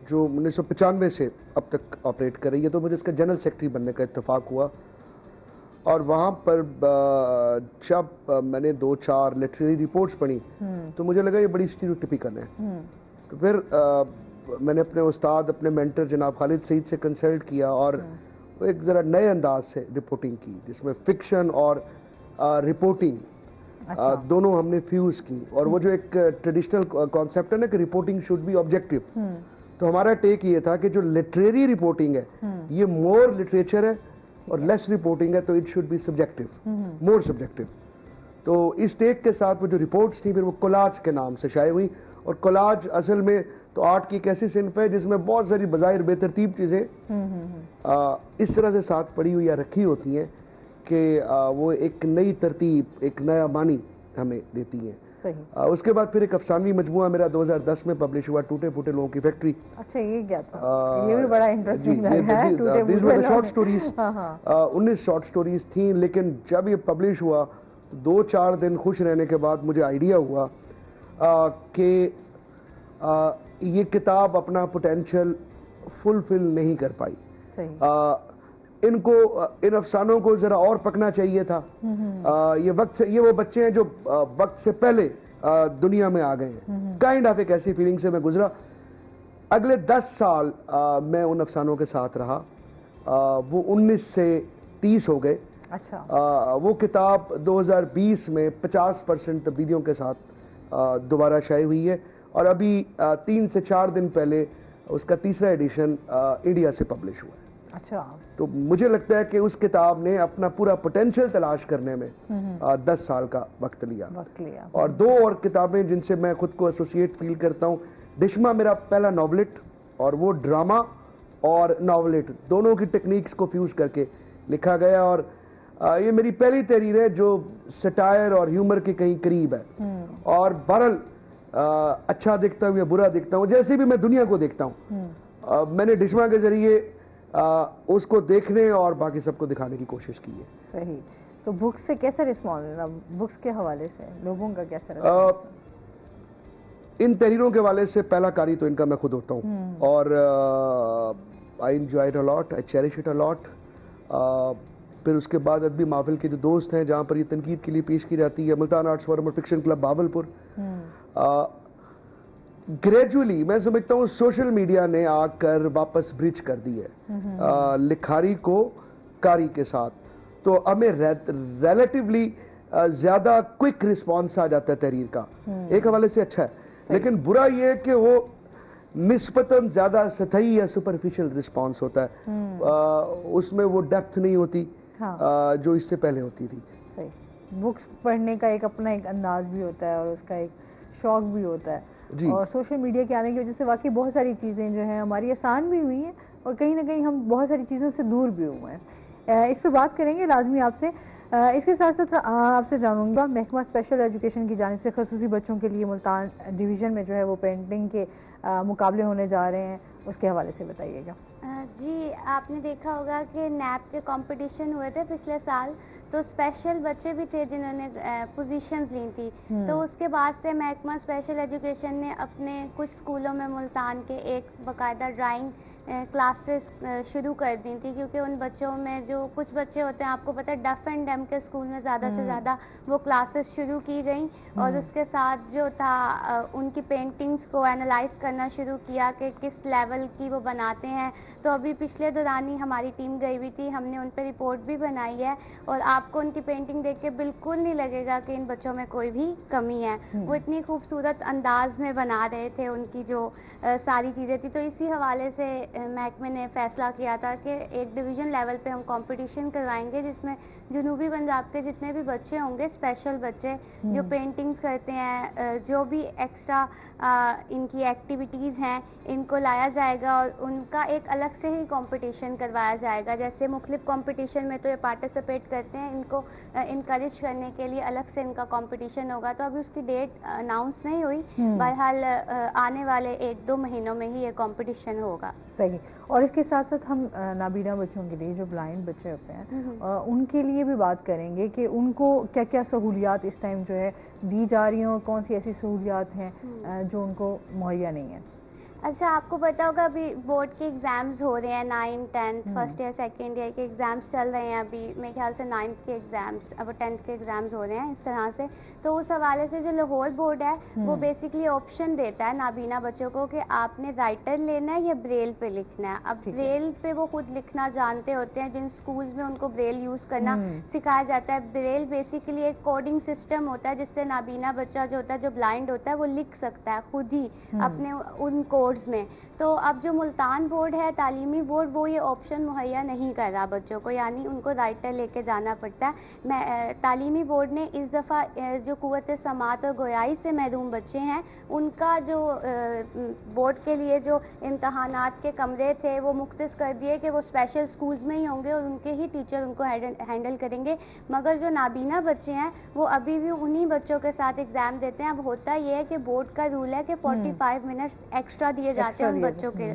جو 1995 سے اب تک آپریٹ کر رہی ہے. تو مجھے اس کا جنرل سیکرٹری بننے کا اتفاق ہوا, اور وہاں پر جب میں نے 2-4 لٹریری رپورٹس پڑھی تو مجھے لگا یہ بڑی اسٹیریوٹیپیکل ہے. تو پھر میں نے اپنے استاد, اپنے مینٹر جناب خالد سعید سے کنسلٹ کیا, اور وہ ایک ذرا نئے انداز سے رپورٹنگ کی, جس میں فکشن اور رپورٹنگ دونوں ہم نے فیوز کی. اور وہ جو ایک ٹریڈیشنل کانسیپٹ ہے نا کہ رپورٹنگ شوڈ بی آبجیکٹو, تو ہمارا ٹیک یہ تھا کہ جو لٹریری رپورٹنگ ہے یہ مور لٹریچر ہے, اور لیس رپورٹنگ ہے تو it should be subjective, more subjective. تو اس ٹیک کے ساتھ وہ جو رپورٹس تھیں پھر وہ کولاج کے نام سے شائع ہوئی. اور کولاج اصل میں تو آرٹ کی ایک ایسی صنف ہے جس میں بہت ساری بظاہر بے ترتیب چیزیں اس طرح سے ساتھ پڑی ہوئی یا رکھی ہوتی ہیں کہ وہ ایک نئی ترتیب, ایک نیا معنی ہمیں دیتی ہیں. اس کے بعد پھر ایک افسانوی مجموعہ میرا 2010 میں پبلش ہوا, ٹوٹے پھوٹے لوگوں کی فیکٹری. اچھا, یہ کیا تھا؟ یہ بھی بڑا انٹرسٹنگ ہے. These were the short stories, 19 short stories تھیں. لیکن جب یہ پبلش ہوا 2-4 دن خوش رہنے کے بعد مجھے آئیڈیا ہوا کہ یہ کتاب اپنا پوٹینشل فلفل نہیں کر پائی. ان افسانوں کو ذرا اور پکنا چاہیے تھا. یہ وہ بچے ہیں جو وقت سے پہلے دنیا میں آ گئے ہیں. کائنڈ آف ایک ایسی فیلنگ سے میں گزرا. اگلے 10 سال میں ان افسانوں کے ساتھ رہا. وہ 19 سے 30 ہو گئے. وہ کتاب 2020 میں 50% تبدیلیوں کے ساتھ دوبارہ شائع ہوئی ہے, اور ابھی 3 سے 4 دن پہلے اس کا تیسرا ایڈیشن انڈیا سے پبلش ہوا ہے. اچھا, تو مجھے لگتا ہے کہ اس کتاب نے اپنا پورا پوٹینشل تلاش کرنے میں 10 سال کا وقت لیا. اور 2 اور کتابیں جن سے میں خود کو ایسوسیٹ فیل کرتا ہوں, ڈشما میرا پہلا ناولٹ, اور وہ ڈراما اور ناولٹ دونوں کی ٹیکنیکس کو فیوز کر کے لکھا گیا, اور یہ میری پہلی تحریر ہے جو سٹائر اور ہیومر کے کہیں قریب ہے. اور بہرحال اچھا دیکھتا ہوں یا برا دیکھتا ہوں, جیسے بھی میں دنیا کو دیکھتا ہوں, میں نے ڈشما کے ذریعے اس کو دیکھنے اور باقی سب کو دکھانے کی کوشش کی ہے. صحیح. تو بکس سے کیسا رسپانس, بکس کے حوالے سے لوگوں کا کیسا رسپانس؟ ان تحریروں کے حوالے سے پہلا کاری تو ان کا میں خود ہوتا ہوں, اور I enjoy it a lot, I cherish it a lot. پھر اس کے بعد ادبی محفل کے جو دوست ہیں جہاں پر یہ تنقید کے لیے پیش کی جاتی ہے, ملتان آرٹس فورم اور فکشن کلب بہاولپور, گریجولی میں سمجھتا ہوں سوشل میڈیا نے آ کر واپس برج کر دی ہے لکھاری کو کاری کے ساتھ. تو ہمیں ریلیٹیولی زیادہ کوئک رسپانس آ جاتا ہے تحریر کا, ایک حوالے سے اچھا ہے. لیکن برا یہ ہے کہ وہ نسبتاً زیادہ سطحی یا سپرفیشل رسپانس ہوتا ہے, اس میں وہ ڈیپتھ نہیں ہوتی جو اس سے پہلے ہوتی تھی. صحیح. بکس پڑھنے کا ایک اپنا ایک انداز بھی ہوتا ہے اور اس کا ایک شوق بھی ہوتا ہے, اور سوشل میڈیا کے آنے کی وجہ سے واقعی بہت ساری چیزیں جو ہیں ہماری آسان بھی ہوئی ہیں اور کہیں نہ کہیں ہم بہت ساری چیزوں سے دور بھی ہوئے ہیں. اس پہ بات کریں گے لازمی آپ سے. اس کے ساتھ ساتھ آپ سے جانوں گا, محکمہ اسپیشل ایجوکیشن کی جانب سے خصوصی بچوں کے لیے ملتان ڈویژن میں جو ہے وہ پینٹنگ کے مقابلے ہونے جا رہے ہیں, اس کے حوالے سے بتائیے گا. جی, آپ نے دیکھا ہوگا کہ نیپ کے کمپٹیشن ہوئے تھے پچھلے سال, تو اسپیشل بچے بھی تھے جنہوں نے پوزیشنز لی تھی. تو اس کے بعد سے محکمہ اسپیشل ایجوکیشن نے اپنے کچھ اسکولوں میں ملتان کے ایک باقاعدہ ڈرائنگ کلاسز شروع کر دی تھی, کیونکہ ان بچوں میں جو کچھ بچے ہوتے ہیں, آپ کو پتہ ہے ڈف اینڈ ڈیم کے اسکول میں زیادہ سے زیادہ وہ کلاسز شروع کی گئیں, اور اس کے ساتھ جو تھا ان کی پینٹنگز کو اینالائز کرنا شروع کیا کہ کس لیول کی وہ بناتے ہیں. تو ابھی پچھلے دوران ہی ہماری ٹیم گئی ہوئی تھی, ہم نے ان پہ رپورٹ بھی بنائی ہے, اور آپ کو ان کی پینٹنگ دیکھ کے بالکل نہیں لگے گا کہ ان بچوں میں کوئی بھی کمی ہے. وہ اتنی خوبصورت انداز میں بنا رہے تھے, ان کی جو ساری چیزیں تھی. تو اسی حوالے سے محکمے نے فیصلہ کیا تھا کہ ایک ڈویژن لیول پہ ہم کمپٹیشن کروائیں گے, جس میں جنوبی پنجاب کے جتنے بھی بچے ہوں گے, اسپیشل بچے جو پینٹنگز کرتے ہیں, جو بھی ایکسٹرا ان کی ایکٹیویٹیز ہیں, ان کو لایا جائے گا اور ان کا ایک الگ سے ہی کمپٹیشن کروایا جائے گا. جیسے مختلف کمپٹیشن میں تو یہ پارٹیسپیٹ کرتے ہیں, ان کو انکریج کرنے کے لیے الگ سے ان کا کمپٹیشن ہوگا. تو ابھی اس کی ڈیٹ اناؤنس نہیں ہوئی, بہرحال آنے والے 1-2 مہینوں میں ہی یہ کمپٹیشن ہوگا. صحیح. اور اس کے ساتھ ساتھ ہم نابینا بچوں کے لیے, جو بلائنڈ بچے ہوتے ہیں, ان کے لیے بھی بات کریں گے کہ ان کو کیا کیا سہولیات اس ٹائم جو ہے دی جا رہی ہیں, اور کون سی ایسی سہولیات ہیں جو ان کو مہیا نہیں ہیں. اچھا, آپ کو پتا ہوگا ابھی بورڈ کے ایگزامز ہو رہے ہیں, 9th 10th first year second year کے ایگزامز چل رہے ہیں ابھی. میرے خیال سے 9th کے ایگزامز, اب 10th کے ایگزامز ہو رہے ہیں اس طرح سے. تو اس حوالے سے جو لاہور بورڈ ہے وہ بیسکلی آپشن دیتا ہے نابینا بچوں کو کہ آپ نے رائٹر لینا ہے یا بریل پہ لکھنا ہے. اب بریل پہ وہ خود لکھنا جانتے ہوتے ہیں, جن اسکولز میں ان کو بریل یوز کرنا سکھایا جاتا ہے. بریل بیسکلی ایک کوڈنگ سسٹم ہوتا ہے جس سے نابینا بچہ جو ہوتا ہے, جو بلائنڈ ہوتا ہے, وہ لکھ سکتا ہے خود ہی اپنے ان کوڈز میں. تو اب جو ملتان بورڈ ہے, تعلیمی بورڈ, وہ یہ آپشن مہیا نہیں کر رہا بچوں کو, یعنی ان کو رائٹر لے کے جانا پڑتا ہے. تعلیمی بورڈ نے اس دفعہ جو قوت سماعت اور گویائی سے محروم بچے ہیں, ان کا جو بورڈ کے لیے جو امتحانات کے کمرے تھے وہ مختص کر دیے کہ وہ اسپیشل اسکولز میں ہی ہوں گے اور ان کے ہی ٹیچر ان کو ہینڈل کریں گے. مگر جو نابینا بچے ہیں وہ ابھی بھی انہی بچوں کے ساتھ ایگزام دیتے ہیں. اب ہوتا یہ ہے کہ بورڈ کا رول ہے کہ 45 منٹس ایکسٹرا دیے جاتے ہیں ان بچوں کے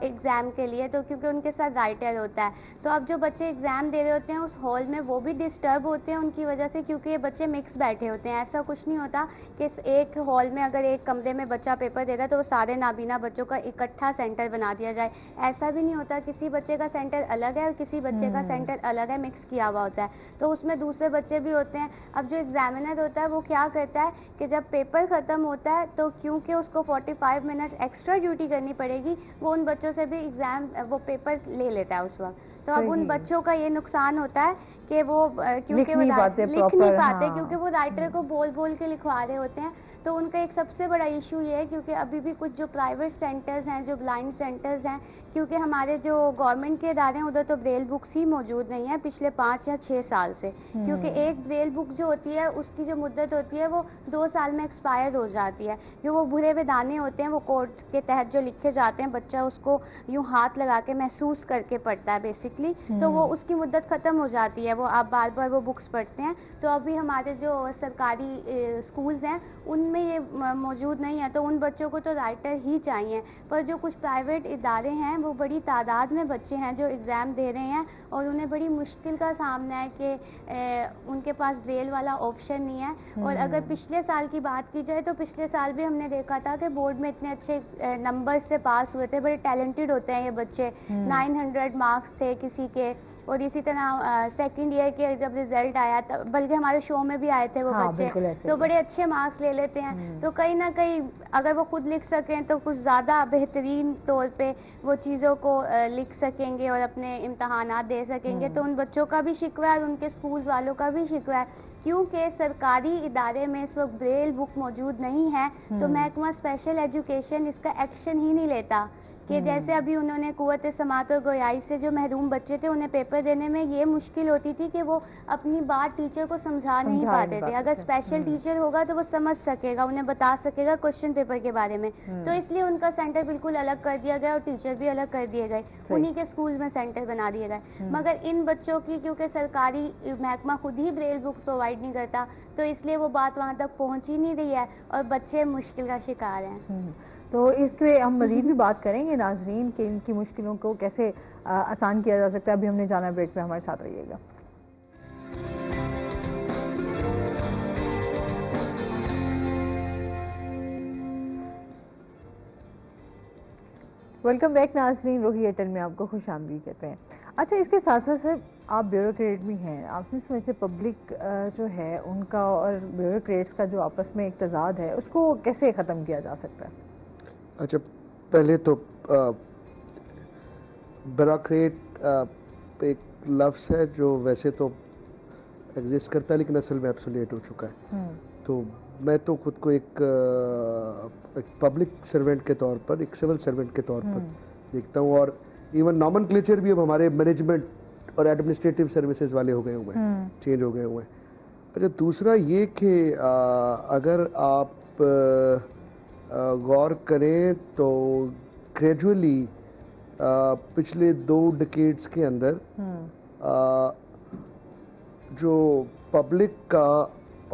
ایگزام کے لیے, تو کیونکہ ان کے ساتھ رائٹر ہوتا ہے. تو اب جو بچے ایگزام دے رہے ہوتے ہیں اس ہال میں, وہ بھی ڈسٹرب ہوتے ہیں ان کی وجہ سے, کیونکہ یہ بچے مکس بیٹھے ہوتے ہیں. ایسا کچھ نہیں ہوتا کہ ایک ہال میں اگر ایک کمرے میں بچہ پیپر دے رہا ہے تو وہ سارے نابینا بچوں کا اکٹھا سینٹر بنا دیا جائے. ایسا بھی نہیں ہوتا, کسی بچے کا سینٹر الگ ہے اور کسی بچے کا سینٹر الگ ہے, مکس کیا ہوا ہوتا ہے. تو اس میں دوسرے بچے بھی ہوتے ہیں. اب جو ایگزامینر ہوتا ہے وہ کیا کرتا ہے کہ جب پیپر ختم ہوتا ہے تو کیونکہ اس کو 45 منٹ ایکسٹرا ڈیوٹی کرنی پڑے گی, وہ ان بچوں سے بھی ایگزام وہ پیپر لے لیتا ہے اس وقت. تو اب ان بچوں کا یہ نقصان ہوتا ہے کہ وہ کیونکہ وہ لکھ نہیں پاتے, کیونکہ وہ رائٹر کو بول بول کے لکھوا رہے ہوتے ہیں. تو ان کا ایک سب سے بڑا ایشو یہ ہے, کیونکہ ابھی بھی کچھ جو پرائیویٹ سینٹرز ہیں, جو بلائنڈ سینٹرز ہیں, کیونکہ ہمارے جو گورنمنٹ کے ادارے ہیں ادھر تو بریل بکس ہی موجود نہیں ہیں پچھلے 5 یا 6 سال سے, کیونکہ ایک بریل بک جو ہوتی ہے اس کی جو مدت ہوتی ہے وہ 2 سال میں ایکسپائر ہو جاتی ہے. جو وہ بھرے ہوئے دانے ہوتے ہیں وہ کوڈ کے تحت جو لکھے جاتے ہیں, بچہ اس کو یوں ہاتھ لگا کے محسوس کر کے پڑھتا ہے بیسکلی. بیسکلی, تو وہ اس کی مدت ختم ہو جاتی ہے, وہ آپ بار بار وہ بکس پڑھتے ہیں. تو ابھی ہمارے جو سرکاری اسکولز ہیں ان میں یہ موجود نہیں ہے, تو ان بچوں کو تو رائٹر ہی چاہیے. پر جو کچھ پرائیویٹ ادارے ہیں وہ بڑی تعداد میں بچے ہیں جو ایگزام دے رہے ہیں, اور انہیں بڑی مشکل کا سامنا ہے کہ ان کے پاس بریل والا آپشن نہیں ہے. اور اگر پچھلے سال کی بات کی جائے تو پچھلے سال بھی ہم نے دیکھا تھا کہ بورڈ میں اتنے اچھے نمبر سے پاس ہوئے تھے, بڑے ٹیلنٹڈ ہوتے ہیں یہ بچے, 900 مارکس تھے کسی کے. اور اسی طرح سیکنڈ ایئر کے جب ریزلٹ آیا تھا, بلکہ ہمارے شو میں بھی آئے تھے وہ بچے, تو بڑے اچھے مارکس لے لیتے ہیں. تو کہیں نہ کہیں اگر وہ خود لکھ سکیں تو کچھ زیادہ بہترین طور پہ وہ چیزوں کو لکھ سکیں گے اور اپنے امتحانات دے سکیں گے. تو ان بچوں کا بھی شکوہ ہے اور ان کے اسکولز والوں کا بھی شکوہ ہے, کیونکہ سرکاری ادارے میں اس وقت بریل بک موجود نہیں ہے. تو محکمہ اسپیشل ایجوکیشن اس کا ایکشن ہی نہیں لیتا, کہ جیسے ابھی انہوں نے قوت سماعت اور گویائی سے جو محروم بچے تھے انہیں پیپر دینے میں یہ مشکل ہوتی تھی کہ وہ اپنی بات ٹیچر کو سمجھا نہیں پاتے تھے. اگر اسپیشل ٹیچر ہوگا تو وہ سمجھ سکے گا, انہیں بتا سکے گا کوشچن پیپر کے بارے میں. تو اس لیے ان کا سینٹر بالکل الگ کر دیا گیا اور ٹیچر بھی الگ کر دیے گئے, انہی کے اسکول میں سینٹر بنا دیے گئے. مگر ان بچوں کی کیونکہ سرکاری محکمہ خود ہی بریل بک پرووائڈ نہیں کرتا, تو اس لیے وہ بات وہاں تک پہنچ ہی نہیں رہی ہے اور بچے مشکل کا شکار ہیں. تو اس پہ ہم مزید بھی بات کریں گے ناظرین کہ ان کی مشکلوں کو کیسے آسان کیا جا سکتا ہے. ابھی ہم نے جانا بریک پہ, ہمارے ساتھ رہیے گا. ویلکم بیک ناظرین, روہی ایئرٹیل میں آپ کو خوش آمدید کہتے ہیں. اچھا, اس کے ساتھ ساتھ آپ بیوروکریٹ بھی ہیں, آپ نے سمجھتے پبلک جو ہے ان کا اور بیوروکریٹس کا جو آپس میں ایک تضاد ہے اس کو کیسے ختم کیا جا سکتا ہے؟ اچھا, پہلے تو بیوروکریٹ ایک لفظ ہے جو ویسے تو ایگزسٹ کرتا ہے لیکن اصل میں ایبسولیٹ ہو چکا ہے. تو میں تو خود کو ایک پبلک سرونٹ کے طور پر, ایک سول سرونٹ کے طور پر دیکھتا ہوں, اور ایون نامن کلیچر بھی اب ہمارے مینجمنٹ اور ایڈمنسٹریٹو سروسز والے ہو گئے ہوئے ہیں, چینج ہو گئے ہوئے ہیں. اچھا, دوسرا یہ کہ اگر آپ غور کریں تو گریجولی پچھلے 2 ڈیکیڈز کے اندر جو پبلک کا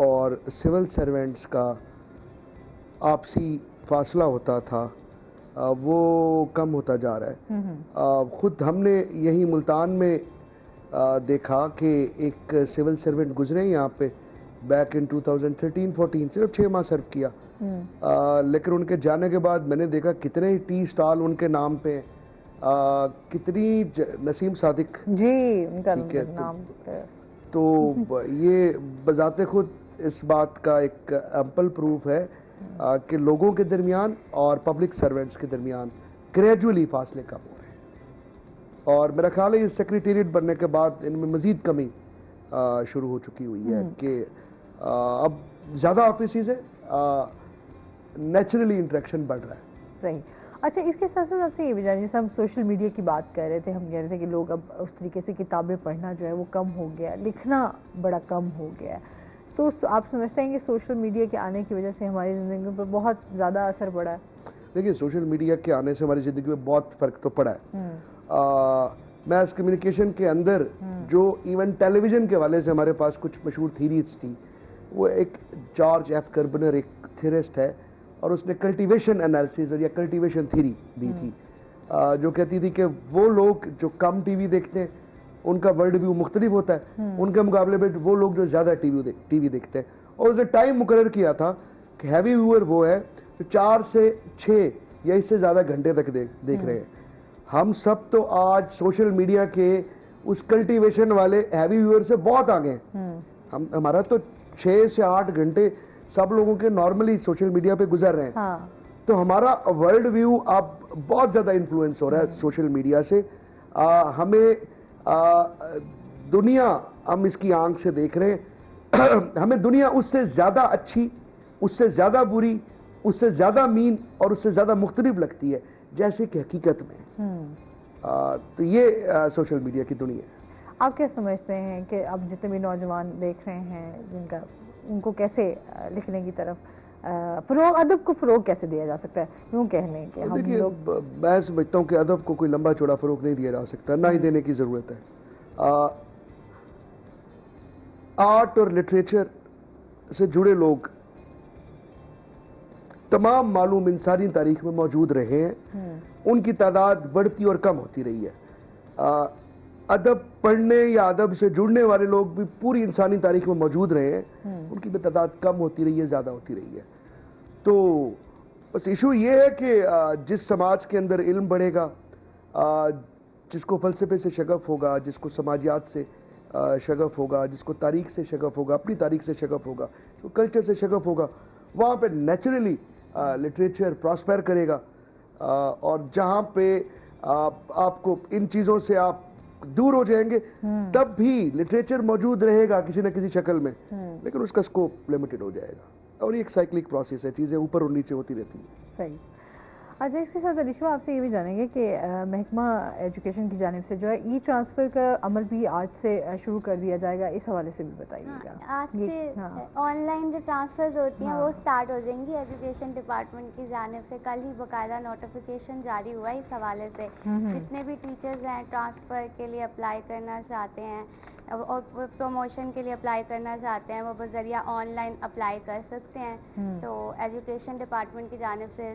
اور سول سرونٹس کا آپسی فاصلہ ہوتا تھا وہ کم ہوتا جا رہا ہے. خود ہم نے یہی ملتان میں دیکھا کہ ایک سول سرونٹ گزرے یہاں پہ بیک ان 2013-14, صرف 6 ماہ سرو کیا, لیکن ان کے جانے کے بعد میں نے دیکھا کتنے ہی ٹی سٹال ان کے نام پہ, کتنی نسیم صادق جی ان کا نام. تو یہ بذات خود اس بات کا ایک ایمپل پروف ہے کہ لوگوں کے درمیان اور پبلک سرونٹس کے درمیان گریجولی فاصلے کم ہو رہے ہیں. اور میرا خیال ہے یہ سیکریٹریٹ بننے کے بعد ان میں مزید کمی شروع ہو چکی ہوئی ہے کہ اب زیادہ آفیسز ہے, نیچرلی انٹریکشن بڑھ رہا ہے. صحیح. اچھا, اس کے ساتھ ساتھ آپ سے یہ بھی جانیں, جیسے ہم سوشل میڈیا کی بات کر رہے تھے, ہم کہہ رہے تھے کہ لوگ اب اس طریقے سے کتابیں پڑھنا جو ہے وہ کم ہو گیا, لکھنا بڑا کم ہو گیا ہے. تو آپ سمجھتے ہیں کہ سوشل میڈیا کے آنے کی وجہ سے ہماری زندگی پر بہت زیادہ اثر پڑا ہے؟ دیکھیے, سوشل میڈیا کے آنے سے ہماری زندگی میں بہت فرق تو پڑا ہے. میس کمیونیکیشن کے اندر جو ایون ٹیلی ویژن کے حوالے سے ہمارے پاس کچھ مشہور تھیریز تھی, وہ ایک جارج ایف کربنر ایک تھیرسٹ ہے, اور اس نے کلٹیویشن انالیسز یا کلٹیویشن تھیری دی تھی, جو کہتی تھی کہ وہ لوگ جو کم ٹی وی دیکھتے ہیں ان کا ورلڈ ویو مختلف ہوتا ہے ان کے مقابلے میں وہ لوگ جو زیادہ ٹی وی دیکھتے ہیں. اور اسے ٹائم مقرر کیا تھا کہ ہیوی ویور وہ ہے جو 4 سے 6 یا اس سے زیادہ گھنٹے تک دیکھ رہے ہیں. ہم سب تو آج سوشل میڈیا کے اس کلٹیویشن والے ہیوی ویور سے بہت آگے ہیں. ہمارا تو 6 سے 8 گھنٹے سب لوگوں کے نارملی سوشل میڈیا پہ گزر رہے ہیں. تو ہمارا ورلڈ ویو اب بہت زیادہ انفلوئنس ہو رہا ہے سوشل میڈیا سے. ہمیں دنیا, ہم اس کی آنکھ سے دیکھ رہے ہیں, ہمیں دنیا اس سے زیادہ اچھی, اس سے زیادہ بری, اس سے زیادہ مین اور اس سے زیادہ مختلف لگتی ہے جیسے کہ حقیقت میں. تو یہ سوشل میڈیا کی دنیا ہے. آپ کیا سمجھتے ہیں کہ اب جتنے بھی نوجوان دیکھ رہے ہیں ان کو کیسے لکھنے کی طرف फरोग, अदब को फरोग कैसे दिया जा सकता है, यूँ कह लें कि हम देखिए, लोग। मैं समझता हूँ कि अदब को कोई लंबा चौड़ा फरोग नहीं दिया जा सकता, ना ही देने की ज़रूरत है। आर्ट और लिटरेचर से जुड़े लोग तमाम मालूम इंसानी तारीख में मौजूद रहे हैं, उनकी तादाद बढ़ती और कम होती रही है। अदब पढ़ने या अदब से जुड़ने वाले लोग भी पूरी इंसानी तारीख में मौजूद रहे हैं, उनकी भी तादाद कम होती रही है, ज़्यादा होती रही है। तो बस इशू ये है कि जिस समाज के अंदर इल्म बढ़ेगा, जिसको फ़लसफ़े से शगफ होगा, जिसको समाजियात से शगफ होगा, जिसको तारीख से शगफ होगा, अपनी तारीख से शगफ होगा, जो कल्चर से शगफ होगा, वहाँ पे नेचुरली लिटरेचर प्रॉस्पर करेगा। और जहाँ पे आपको इन चीज़ों से आप दूर हो जाएंगे, तब भी लिटरेचर मौजूद रहेगा किसी न किसी शक्ल में, लेकिन उसका स्कोप लिमिटेड हो जाएगा। और ये एक साइक्लिक प्रोसेस है, चीज़ें ऊपर और नीचे होती रहती हैं। सही। अच्छा, इसके साथ अलिशा आपसे ये भी जानेंगे कि महकमा एजुकेशन की जानिब से जो है ई ट्रांसफ़र का अमल भी आज से शुरू कर दिया जाएगा, इस हवाले से भी बताइएगा। आज से ऑनलाइन जो ट्रांसफर्स होती हैं वो स्टार्ट हो जाएंगी एजुकेशन डिपार्टमेंट की जानिब से। कल ही बाकायदा नोटिफिकेशन जारी हुआ है इस हवाले से। जितने भी टीचर्स हैं ट्रांसफ़र के लिए अप्लाई करना चाहते हैं और प्रमोशन के लिए अप्लाई करना चाहते हैं, वो बजरिया ऑनलाइन अप्लाई कर सकते हैं। तो एजुकेशन डिपार्टमेंट की जानिब से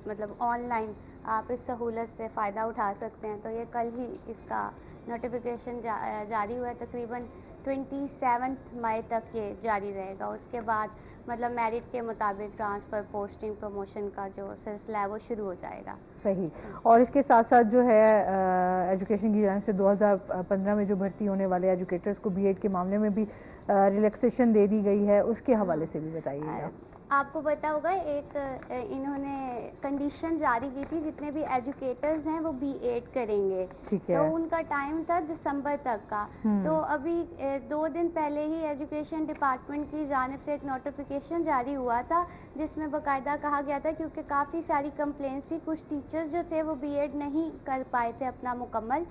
मतलब ऑनलाइन आप इस सहूलत से फ़ायदा उठा सकते हैं। तो ये कल ही इसका नोटिफिकेशन जारी हुआ है। तकरीबन 27 मई तक ये जारी रहेगा। उसके बाद मतलब मेरिट के मुताबिक ट्रांसफ़र, पोस्टिंग, प्रमोशन का जो सिलसिला है वो शुरू हो जाएगा। सही। और इसके साथ साथ जो है एजुकेशन की जानिब से 2015 में जो भर्ती होने वाले एजुकेटर्स को बीएड के मामले में भी रिलैक्सेशन दे दी गई है, उसके हवाले से भी बताइएगा। आपको पता होगा एक इन्होंने कंडीशन जारी की थी, जितने भी एजुकेटर्स हैं वो बीएड करेंगे, तो उनका टाइम था दिसंबर तक का। तो अभी 2 दिन पहले ही एजुकेशन डिपार्टमेंट की जानिब से एक नोटिफिकेशन जारी हुआ था, जिसमें बाकायदा कहा गया था, क्योंकि काफ़ी सारी कंप्लेंट्स थी, कुछ टीचर्स जो थे वो बीएड नहीं कर पाए थे अपना मुकम्मल,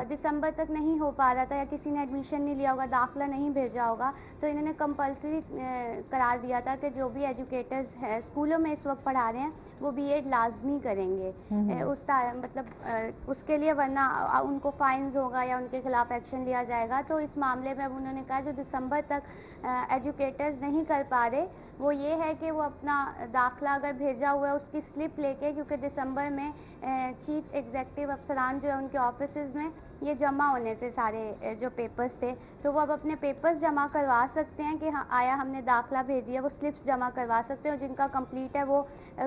दिसंबर तक नहीं हो पा रहा था, या किसी ने एडमिशन नहीं लिया होगा, दाखिला नहीं भेजा होगा, तो इन्होंने कंपल्सरी करार दिया था कि जो भी एजुकेटर्स हैं स्कूलों में इस वक्त पढ़ा रहे हैं वो बीएड लाजमी करेंगे। मतलब उसके लिए, वरना उनको फाइन्स होगा या उनके खिलाफ एक्शन लिया जाएगा। तो इस मामले में अब उन्होंने कहा जो दिसंबर तक एजुकेटर्स नहीं कर पा रहे, वो ये है कि वो अपना दाखिला अगर भेजा हुआ है उसकी स्लिप लेके, क्योंकि दिसंबर में चीफ एग्जीक्यूटिव अफसरान जो है उनके ऑफिसेज में ये जमा होने से सारे जो पेपर्स थे, तो वो अब अपने पेपर्स जमा करवा सकते हैं कि हाँ आया हमने दाखिला भेज दिया, वो स्लिप्स जमा करवा सकते हैं। और जिनका कंप्लीट है वो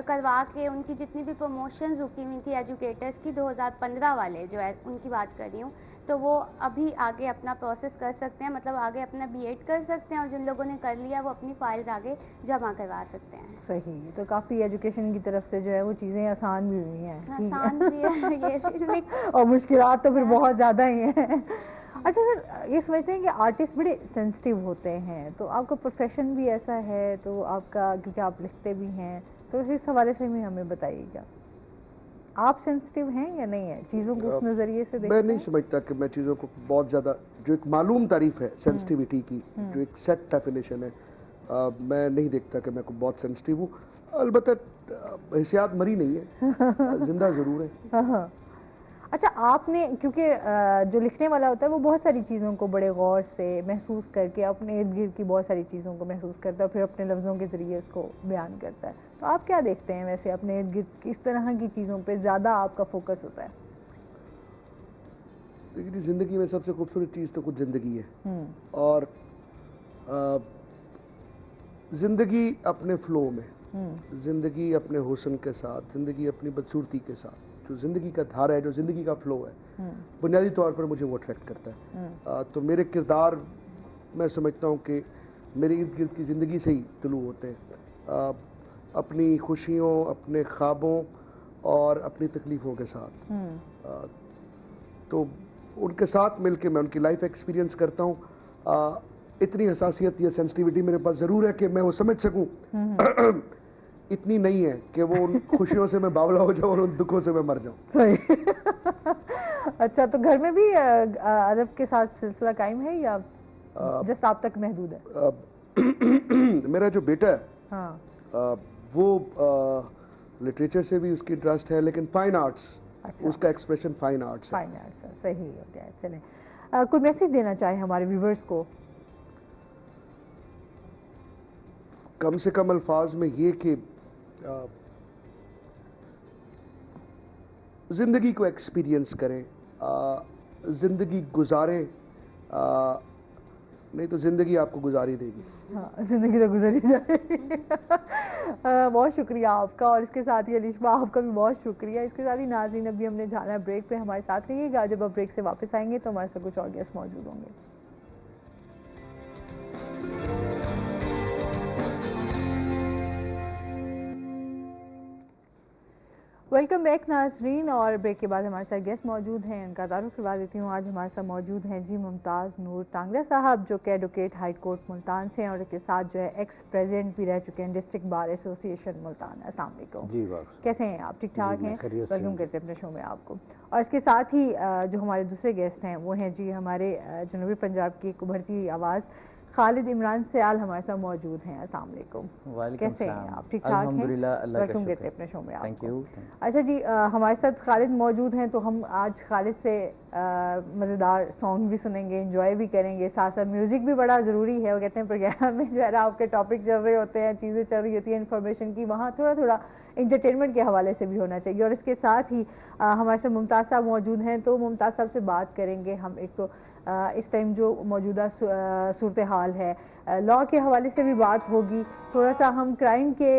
करवा के उनकी जितनी भी प्रमोशंस रुकी हुई थी एजुकेटर्स की 2015 वाले जो है उनकी बात कर रही हूँ, तो वो अभी आगे अपना प्रोसेस कर सकते हैं, मतलब आगे अपना बीएड कर सकते हैं, और जिन लोगों ने कर लिया वो अपनी फाइल्स आगे जमा करवा सकते हैं। सही। तो काफ़ी एजुकेशन की तरफ से जो है वो चीज़ें आसान भी हुई हैं। आसान भी है ये और मुश्किलात तो फिर बहुत ज़्यादा ही हैं। अच्छा सर, ये समझते हैं कि आर्टिस्ट बड़े सेंसिटिव होते हैं, तो आपका प्रोफेशन भी ऐसा है, तो आपका, क्योंकि आप लिखते भी हैं, तो इस हवाले से भी हमें बताइएगा, आप सेंसिटिव हैं या नहीं है, चीज़ों को उस नज़रिए से देखते हैं? मैं नहीं समझता कि मैं चीज़ों को बहुत ज़्यादा, जो एक मालूम तारीफ है सेंसिटिविटी की, जो एक सेट डेफिनेशन है, मैं नहीं देखता कि मैं बहुत सेंसिटिव हूँ। अलबत्ता हिसियात मरी नहीं है, जिंदा ज़रूर है। अच्छा, आपने, क्योंकि जो लिखने वाला होता है वो बहुत सारी चीज़ों को बड़े गौर से महसूस करके अपने इर्द गिर्द की बहुत सारी चीज़ों को महसूस करता है, फिर अपने लफ्ज़ों के ज़रिए उसको बयान करता है। तो आप क्या देखते हैं वैसे अपने इर्द गिर्द किस तरह की चीज़ों पे ज़्यादा आपका फोकस होता है? देखिए, ज़िंदगी में सबसे खूबसूरत चीज़ तो कुछ ज़िंदगी है, और ज़िंदगी अपने फ्लो में, ज़िंदगी अपने हुस्न के साथ, ज़िंदगी अपनी बदसूरती के साथ, जो ज़िंदगी का धारा है, जो ज़िंदगी का फ्लो है, बुनियादी तौर पर मुझे वो अट्रैक्ट करता है। तो मेरे किरदार, मैं समझता हूँ कि मेरे इर्द गिर्द की ज़िंदगी से ही तुलू होते हैं, अपनी खुशियों, अपने ख्वाबों और अपनी तकलीफ़ों के साथ। तो उनके साथ मिलके मैं उनकी लाइफ एक्सपीरियंस करता हूँ। इतनी हसासियत या सेंसिटिविटी मेरे पास ज़रूर है कि मैं वो समझ सकूँ, इतनी नहीं है कि वो उन खुशियों से मैं बावला हो जाऊं और उन दुखों से मैं मर जाऊं। सही। अच्छा, तो घर में भी अदब के साथ सिलसिला कायम है या जस्ट आप तक महदूद है? मेरा जो बेटा है, वो लिटरेचर से भी उसकी इंटरेस्ट है, लेकिन फाइन आर्ट्स, उसका एक्सप्रेशन फाइन आर्ट्स है। फाइन आर्ट्स सही हो गया। चलें, कोई मैसेज देना चाहे हमारे व्यूवर्स को? कम से कम अल्फाज में ये कि ज़िंदगी को एक्सपीरियंस करें, ज़िंदगी गुजारें, नहीं तो ज़िंदगी आपको गुजारी देगी। हाँ, ज़िंदगी तो गुजर ही जाएगी। बहुत शुक्रिया आपका, और इसके साथ ही अलिशबा आपका भी बहुत शुक्रिया। इसके साथ ही नाज़रीन, अभी हमने जाना है ब्रेक पे, हमारे साथ रहिएगा। जब आप ब्रेक से वापस आएंगे तो हमारे साथ कुछ और गेस्ट मौजूद होंगे। वेलकम बैक नाजरीन, और ब्रेक के बाद हमारे साथ गेस्ट मौजूद हैं, उनका तारुफ करवा देती हूँ। आज हमारे साथ मौजूद हैं जी मुमताज़ नूर टांगरा साहब, जो कि एडवोकेट हाई कोर्ट मुल्तान से हैं, और इसके साथ जो है एक्स प्रेसिडेंट भी रह चुके हैं डिस्ट्रिक्ट बार एसोसिएशन मुल्तान। अस्सलाम वालेकुम जी, कैसे हैं आप? ठीक ठाक हैं? वेलकम करते हैं अपने शो में आपको। और इसके साथ ही जो हमारे दूसरे गेस्ट हैं वो हैं जी हमारे जनूबी पंजाब की एक उभरती आवाज़ खालिद इमरान सयाल हमारे साथ मौजूद हैं। अस्सलाम वालेकुम, कैसे हैं आप? ठीक ठाक हैं? वेलकम करते हैं अपने शो में आपको। अच्छा जी, हमारे साथ खालिद मौजूद हैं, तो हम आज खालिद से मज़ेदार सॉन्ग भी सुनेंगे, एंजॉय भी करेंगे, साथ साथ म्यूज़िक भी बड़ा ज़रूरी है। वो कहते हैं प्रोग्राम में जो है ना आपके टॉपिक चल रहे होते हैं, चीज़ें चल रही होती हैं इन्फॉर्मेशन की, वहाँ थोड़ा थोड़ा इंटरटेनमेंट के हवाले से भी होना चाहिए। और इसके साथ ही हमारे साथ मुमताज़ साहब मौजूद हैं, तो मुमताज़ साहब से बात करेंगे हम। एक तो इस टाइम जो मौजूदा सूरत हाल है, लॉ के हवाले से भी बात होगी, थोड़ा सा हम क्राइम के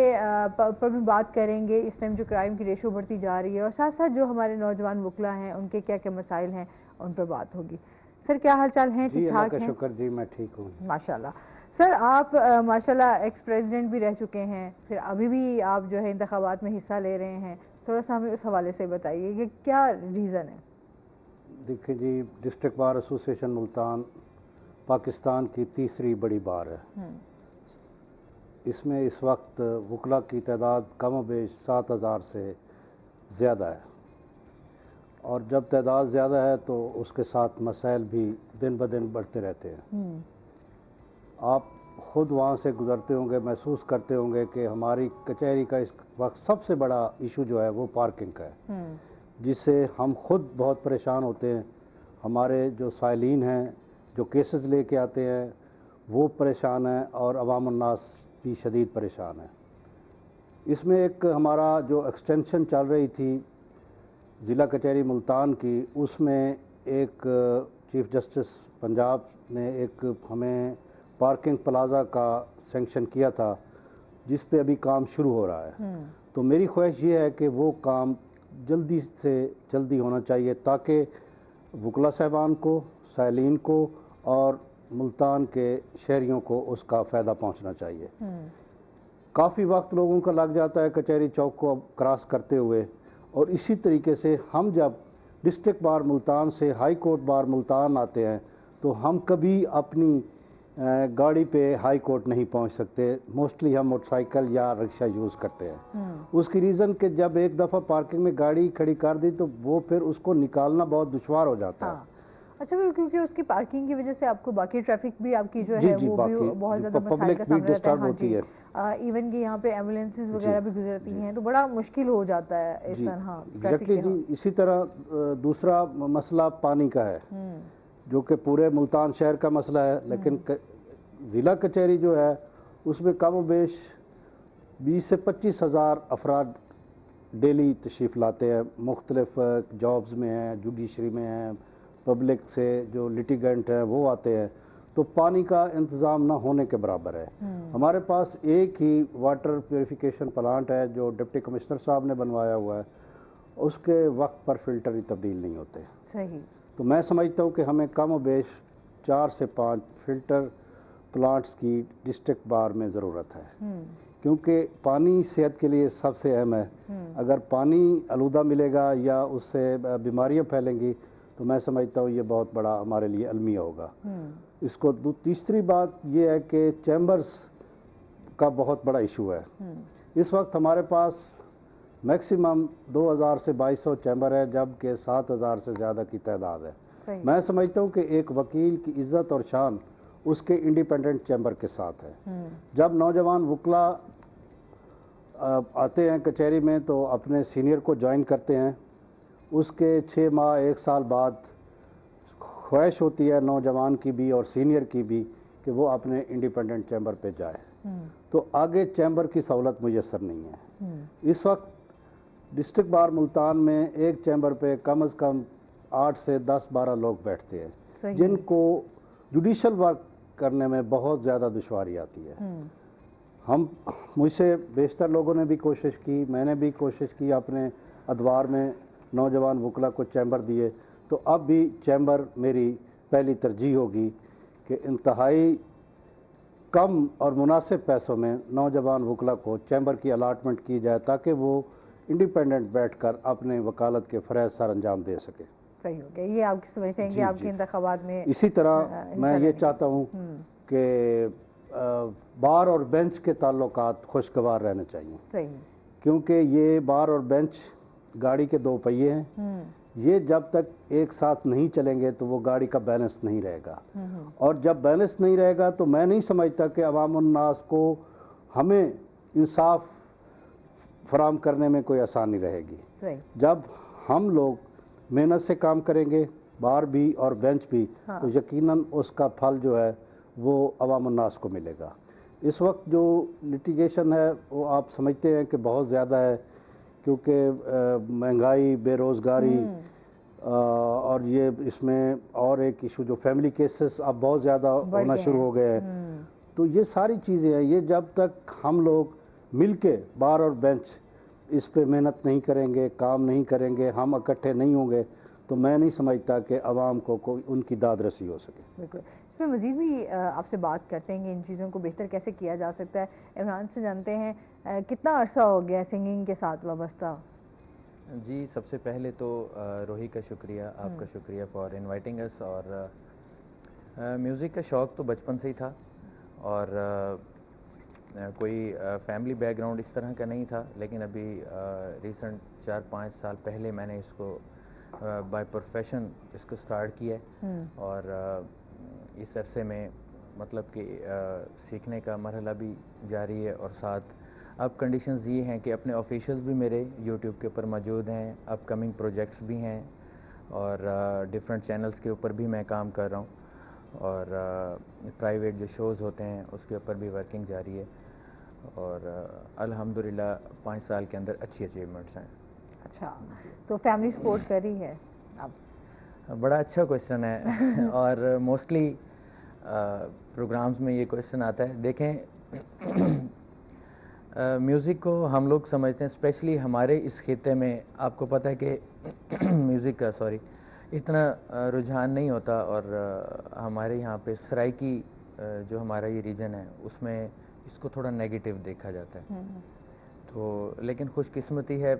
पर भी बात करेंगे। इस टाइम जो क्राइम की रेशो बढ़ती जा रही है, और साथ साथ जो हमारे नौजवान वकला हैं उनके क्या क्या मसाइल हैं उन पर बात होगी। सर क्या हाल चाल हैं? ठीक ठाक हैं? शुक्र जी, मैं ठीक हूँ माशाल्लाह। सर आप माशाल्लाह एक्स प्रेसिडेंट भी रह चुके हैं, फिर अभी भी आप जो है इंतखाबात में हिस्सा ले रहे हैं, थोड़ा सा हमें उस हवाले से बताइए कि क्या रीज़न है? देखिए जी, district bar association Multan Pakistan की तीसरी बड़ी बार है। इसमें इस वक्त वकला की तादाद कम बेश 7,000 से ज़्यादा है, और जब तादाद ज़्यादा है तो उसके साथ मसाइल भी दिन ब दिन बढ़ते रहते हैं। आप खुद वहाँ से गुज़रते होंगे, महसूस करते होंगे कि हमारी कचहरी का इस वक्त सबसे बड़ा इशू जो है वो पार्किंग का है, जिससे हम खुद बहुत परेशान होते हैं। हमारे जो साइलिन हैं, जो केसेस लेके आते हैं, वो परेशान हैं, और अवाम उन्नास भी शदीद परेशान है। इसमें एक हमारा जो एक्सटेंशन चल रही थी ज़िला कचहरी मुल्तान की, उसमें एक चीफ जस्टिस पंजाब ने एक हमें पार्किंग प्लाजा का सैंक्शन किया था, जिस पे अभी काम शुरू हो रहा है। तो मेरी ख्वाहिश ये है कि वो काम जल्दी से जल्दी होना चाहिए, ताकि वकला साहबान को, साइलिन को और मुल्तान के शहरियों को उसका फ़ायदा पहुंचना चाहिए। काफ़ी वक्त लोगों का लग जाता है कचहरी चौक को क्रॉस करते हुए, और इसी तरीके से हम जब डिस्ट्रिक्ट बार मुल्तान से हाई कोर्ट बार मुल्तान आते हैं तो हम कभी अपनी गाड़ी पे हाई कोर्ट नहीं पहुंच सकते। मोस्टली हम मोटरसाइकिल या रिक्शा यूज़ करते हैं। उसकी रीज़न कि जब एक दफ़ा पार्किंग में गाड़ी खड़ी कर दी तो वो फिर उसको निकालना बहुत दुश्वार हो जाता है। अच्छा, फिर क्योंकि उसकी पार्किंग की वजह से आपको बाकी ट्रैफिक भी आपकी जो है वो भी बहुत ज़्यादा मसाइल का सामना रहता है। होती है। इवन कि यहाँ पे एम्बुलेंसेज वगैरह भी गुजरती हैं, तो बड़ा मुश्किल हो जाता है इस तरह ट्रैफिक के। जी, इसी तरह दूसरा मसला पानी का है, जो कि पूरे मुल्तान शहर का मसला है, लेकिन ज़िला कचहरी जो है उसमें कम बेश 20 से 25 हज़ार अफराद डेली तशरीफ़ लाते हैं। मुख्तलिफ जॉब्स में हैं, जुडिशरी में हैं, पब्लिक से जो लिटिगेंट हैं वो आते हैं, तो पानी का इंतज़ाम ना होने के बराबर है। हमारे पास एक ही वाटर प्योरीफिकेशन प्लांट है जो डिप्टी कमिश्नर साहब ने बनवाया हुआ है, उसके वक्त पर फिल्टर ही तब्दील नहीं होते। सही। तो मैं समझता हूँ कि हमें कम बेश 4 से 5 फिल्टर प्लांट्स की डिस्ट्रिक्ट बार में ज़रूरत है, क्योंकि पानी सेहत के लिए सबसे अहम है। अगर पानी आलूदा मिलेगा या उससे बीमारियां फैलेंगी तो मैं समझता हूँ ये बहुत बड़ा हमारे लिए अलमिया होगा। इसको तीसरी बात ये है कि चैम्बर्स का बहुत बड़ा इशू है। इस वक्त हमारे पास मैक्सिमम 2000 से 2200 चैम्बर है, जबकि 7000 से ज़्यादा की तादाद है। मैं समझता हूँ कि एक वकील की इज्जत और शान उसके इंडिपेंडेंट चैम्बर के साथ है। जब नौजवान वकला आते हैं कचहरी में तो अपने सीनियर को ज्वाइन करते हैं, उसके 6 माह 1 साल बाद ख्वाहिश होती है नौजवान की भी और सीनियर की भी कि वो अपने इंडिपेंडेंट चैम्बर पे जाए, तो आगे चैम्बर की सहूलत मुयसर नहीं है। इस वक्त डिस्ट्रिक्ट बार मुल्तान में एक चैम्बर पे कम से कम 8 से 10-12 लोग बैठते हैं, जिनको जुडिशल वर्क करने में बहुत ज़्यादा दुश्वारी आती है। मुझसे बेशतर लोगों ने भी कोशिश की, मैंने भी कोशिश की, अपने अदवार में नौजवान वकला को चैम्बर दिए, तो अब भी चैम्बर मेरी पहली तरजीह होगी कि इंतहाई कम और मुनासिब पैसों में नौजवान वकला को चैम्बर की अलाटमेंट की जाए ताकि वो इंडिपेंडेंट बैठकर अपने वकालत के फ़रज़ सर अंजाम दे सके। सही हो गया, ये आपकी समझते हैं कि आपके इंतखाबात में इसी तरह मैं ये चाहता हूँ कि बार और बेंच के ताल्लुकात खुशगवार रहने चाहिए। सही। क्योंकि ये बार और बेंच गाड़ी के 2 पहिए हैं, ये जब तक एक साथ नहीं चलेंगे तो वो गाड़ी का बैलेंस नहीं रहेगा, और जब बैलेंस नहीं रहेगा तो मैं नहीं समझता कि अवाम उन्नास को हमें इंसाफ फराम करने में कोई आसानी रहेगी। सही। जब हम लोग मेहनत से काम करेंगे, बार भी और बेंच भी, तो यकीनन उसका फल जो है वो अवाम उन्नास को मिलेगा। इस वक्त जो लिटिगेशन है वो आप समझते हैं कि बहुत ज़्यादा है, क्योंकि महंगाई, बेरोज़गारी और ये इसमें और एक इशू जो फैमिली केसेस अब बहुत ज़्यादा होना शुरू हो गए हैं, तो ये सारी चीज़ें हैं। ये जब तक हम लोग मिलके बार और बेंच इस पे मेहनत नहीं करेंगे, काम नहीं करेंगे, हम इकट्ठे नहीं होंगे, तो मैं नहीं समझता कि आवाम को कोई उनकी दाद रसी हो सके। बिल्कुल, इसमें मजीद भी आपसे बात करते हैं कि इन चीज़ों को बेहतर कैसे किया जा सकता है। इमरान से जानते हैं कितना अरसा हो गया सिंगिंग के साथ वाबस्ता? जी, सबसे पहले तो रोही का शुक्रिया, आपका शुक्रिया फॉर इनवाइटिंग अस। और म्यूज़िक का शौक़ तो बचपन से ही था, और कोई फैमिली बैकग्राउंड इस तरह का नहीं था, लेकिन अभी रिसेंट 4-5 साल पहले मैंने इसको बाय प्रोफेशन इसको स्टार्ट किया है। और इस अरसे में मतलब कि सीखने का मरहला भी जारी है, और साथ अब कंडीशंस ये हैं कि अपने ऑफिशियल्स भी मेरे यूट्यूब के ऊपर मौजूद हैं, अपकमिंग प्रोजेक्ट्स भी हैं, और डिफरेंट चैनल्स के ऊपर भी मैं काम कर रहा हूँ, और प्राइवेट जो शोज़ होते हैं उसके ऊपर भी वर्किंग जारी है, और अल्हम्दुलिल्लाह 5 साल के अंदर अच्छी अचीवमेंट्स हैं। अच्छा, तो फैमिली सपोर्ट कर रही है? अब बड़ा अच्छा क्वेश्चन है और मोस्टली प्रोग्राम्स में ये क्वेश्चन आता है। देखें, म्यूज़िक को हम लोग समझते हैं, स्पेशली हमारे इस खिते में आपको पता है कि म्यूज़िक का इतना रुझान नहीं होता, और हमारे यहाँ पे सराइकी जो हमारा ये रीजन है उसमें इसको थोड़ा नेगेटिव देखा जाता है। तो लेकिन खुशकिस्मती है,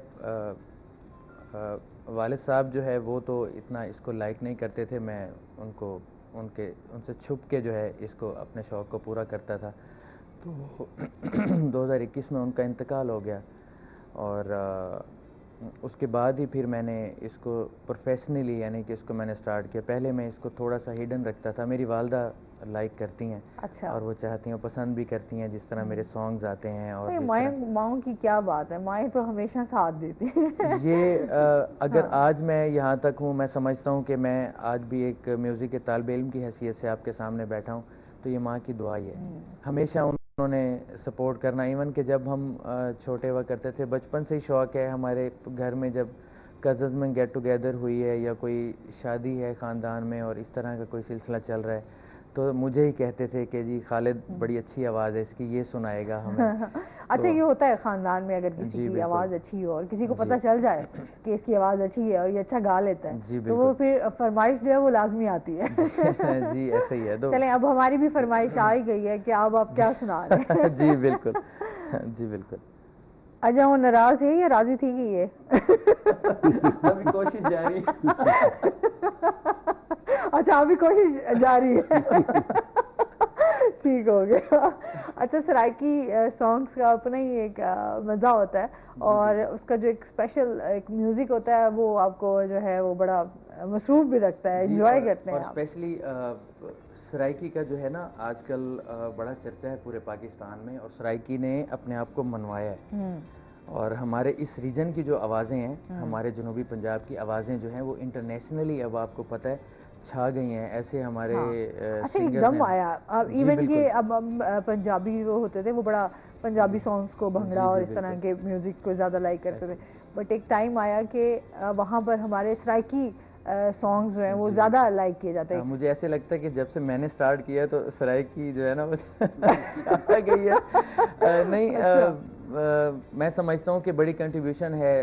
वालिद साहब जो है वो तो इतना इसको लाइक नहीं करते थे, मैं उनसे छुप के जो है इसको अपने शौक़ को पूरा करता था। तो 2021 में उनका इंतकाल हो गया, और उसके बाद ही फिर मैंने इसको प्रोफेशनली यानी कि इसको मैंने स्टार्ट किया। पहले मैं इसको थोड़ा सा हिडन रखता था, मेरी वालदा लाइक करती हैं। अच्छा। और वो चाहती हैं, पसंद भी करती हैं जिस तरह मेरे सॉन्ग्स आते हैं। और माओं की क्या बात है, माएँ तो हमेशा साथ देती हैं। ये अगर आज मैं यहाँ तक हूँ, मैं समझता हूँ कि मैं आज भी एक म्यूज़िक के तालिब इल्म की हैसियत से आपके सामने बैठा हूँ, तो ये माँ की दुआ ही है। हमेशा उन्होंने सपोर्ट करना, इवन कि जब हम छोटे हुआ करते थे, बचपन से ही शौक़ है हमारे घर में, जब कज़न्स में गेट टुगेदर हुई है या कोई शादी है ख़ानदान में और इस तरह का कोई सिलसिला चल रहा है, तो मुझे ही कहते थे कि जी खालिद बड़ी अच्छी आवाज़ है इसकी, ये सुनाएगा हमें। अच्छा, ये होता है ख़ानदान में, अगर किसी की आवाज़ अच्छी हो और किसी को पता चल जाए कि इसकी आवाज़ अच्छी है और ये अच्छा गा लेता है, तो वो फिर फरमाइश जो है वो लाजमी आती है। जी ऐसे ही है। तो चलें, अब हमारी भी फरमाइश आ ही गई है कि अब आप क्या सुना रहे हैं। जी बिल्कुल, जी बिल्कुल। अच्छा, वो नाराज है या राजी थी कि ये? अभी कोशिश जारी है। अच्छा, अभी कोशिश जारी है। ठीक हो गया। अच्छा, सराइकी सॉन्ग्स का अपना ही एक मज़ा होता है, और उसका जो एक स्पेशल एक म्यूज़िक होता है वो आपको जो है वो बड़ा मसरूफ़ भी रखता है, एंजॉय करते हैं। और स्पेशली سرائکی کا جو ہے نا آج کل بڑا چرچا ہے پورے پاکستان میں، اور سرائکی نے اپنے آپ کو منوایا ہے، اور ہمارے اس ریجن کی جو آوازیں ہیں، ہمارے جنوبی پنجاب کی آوازیں جو ہیں وہ انٹرنیشنلی اب آپ کو پتہ ہے چھا گئی ہیں. ایسے ہمارے اچھا ایک دم آیا ایون کہ اب پنجابی وہ ہوتے تھے وہ بڑا پنجابی سانگز کو بھنگڑا اور اس طرح کے میوزک کو زیادہ لائک کرتے تھے، بٹ ایک ٹائم آیا کہ وہاں پر ہمارے سرائکی سانگز جو ہیں وہ زیادہ لائک کیے جاتے ہیں. مجھے ایسے لگتا ہے کہ جب سے میں نے سٹارٹ کیا تو سرائکی جو ہے نا وہ چھا گئی ہے. نہیں میں سمجھتا ہوں کہ بڑی کنٹریبیوشن ہے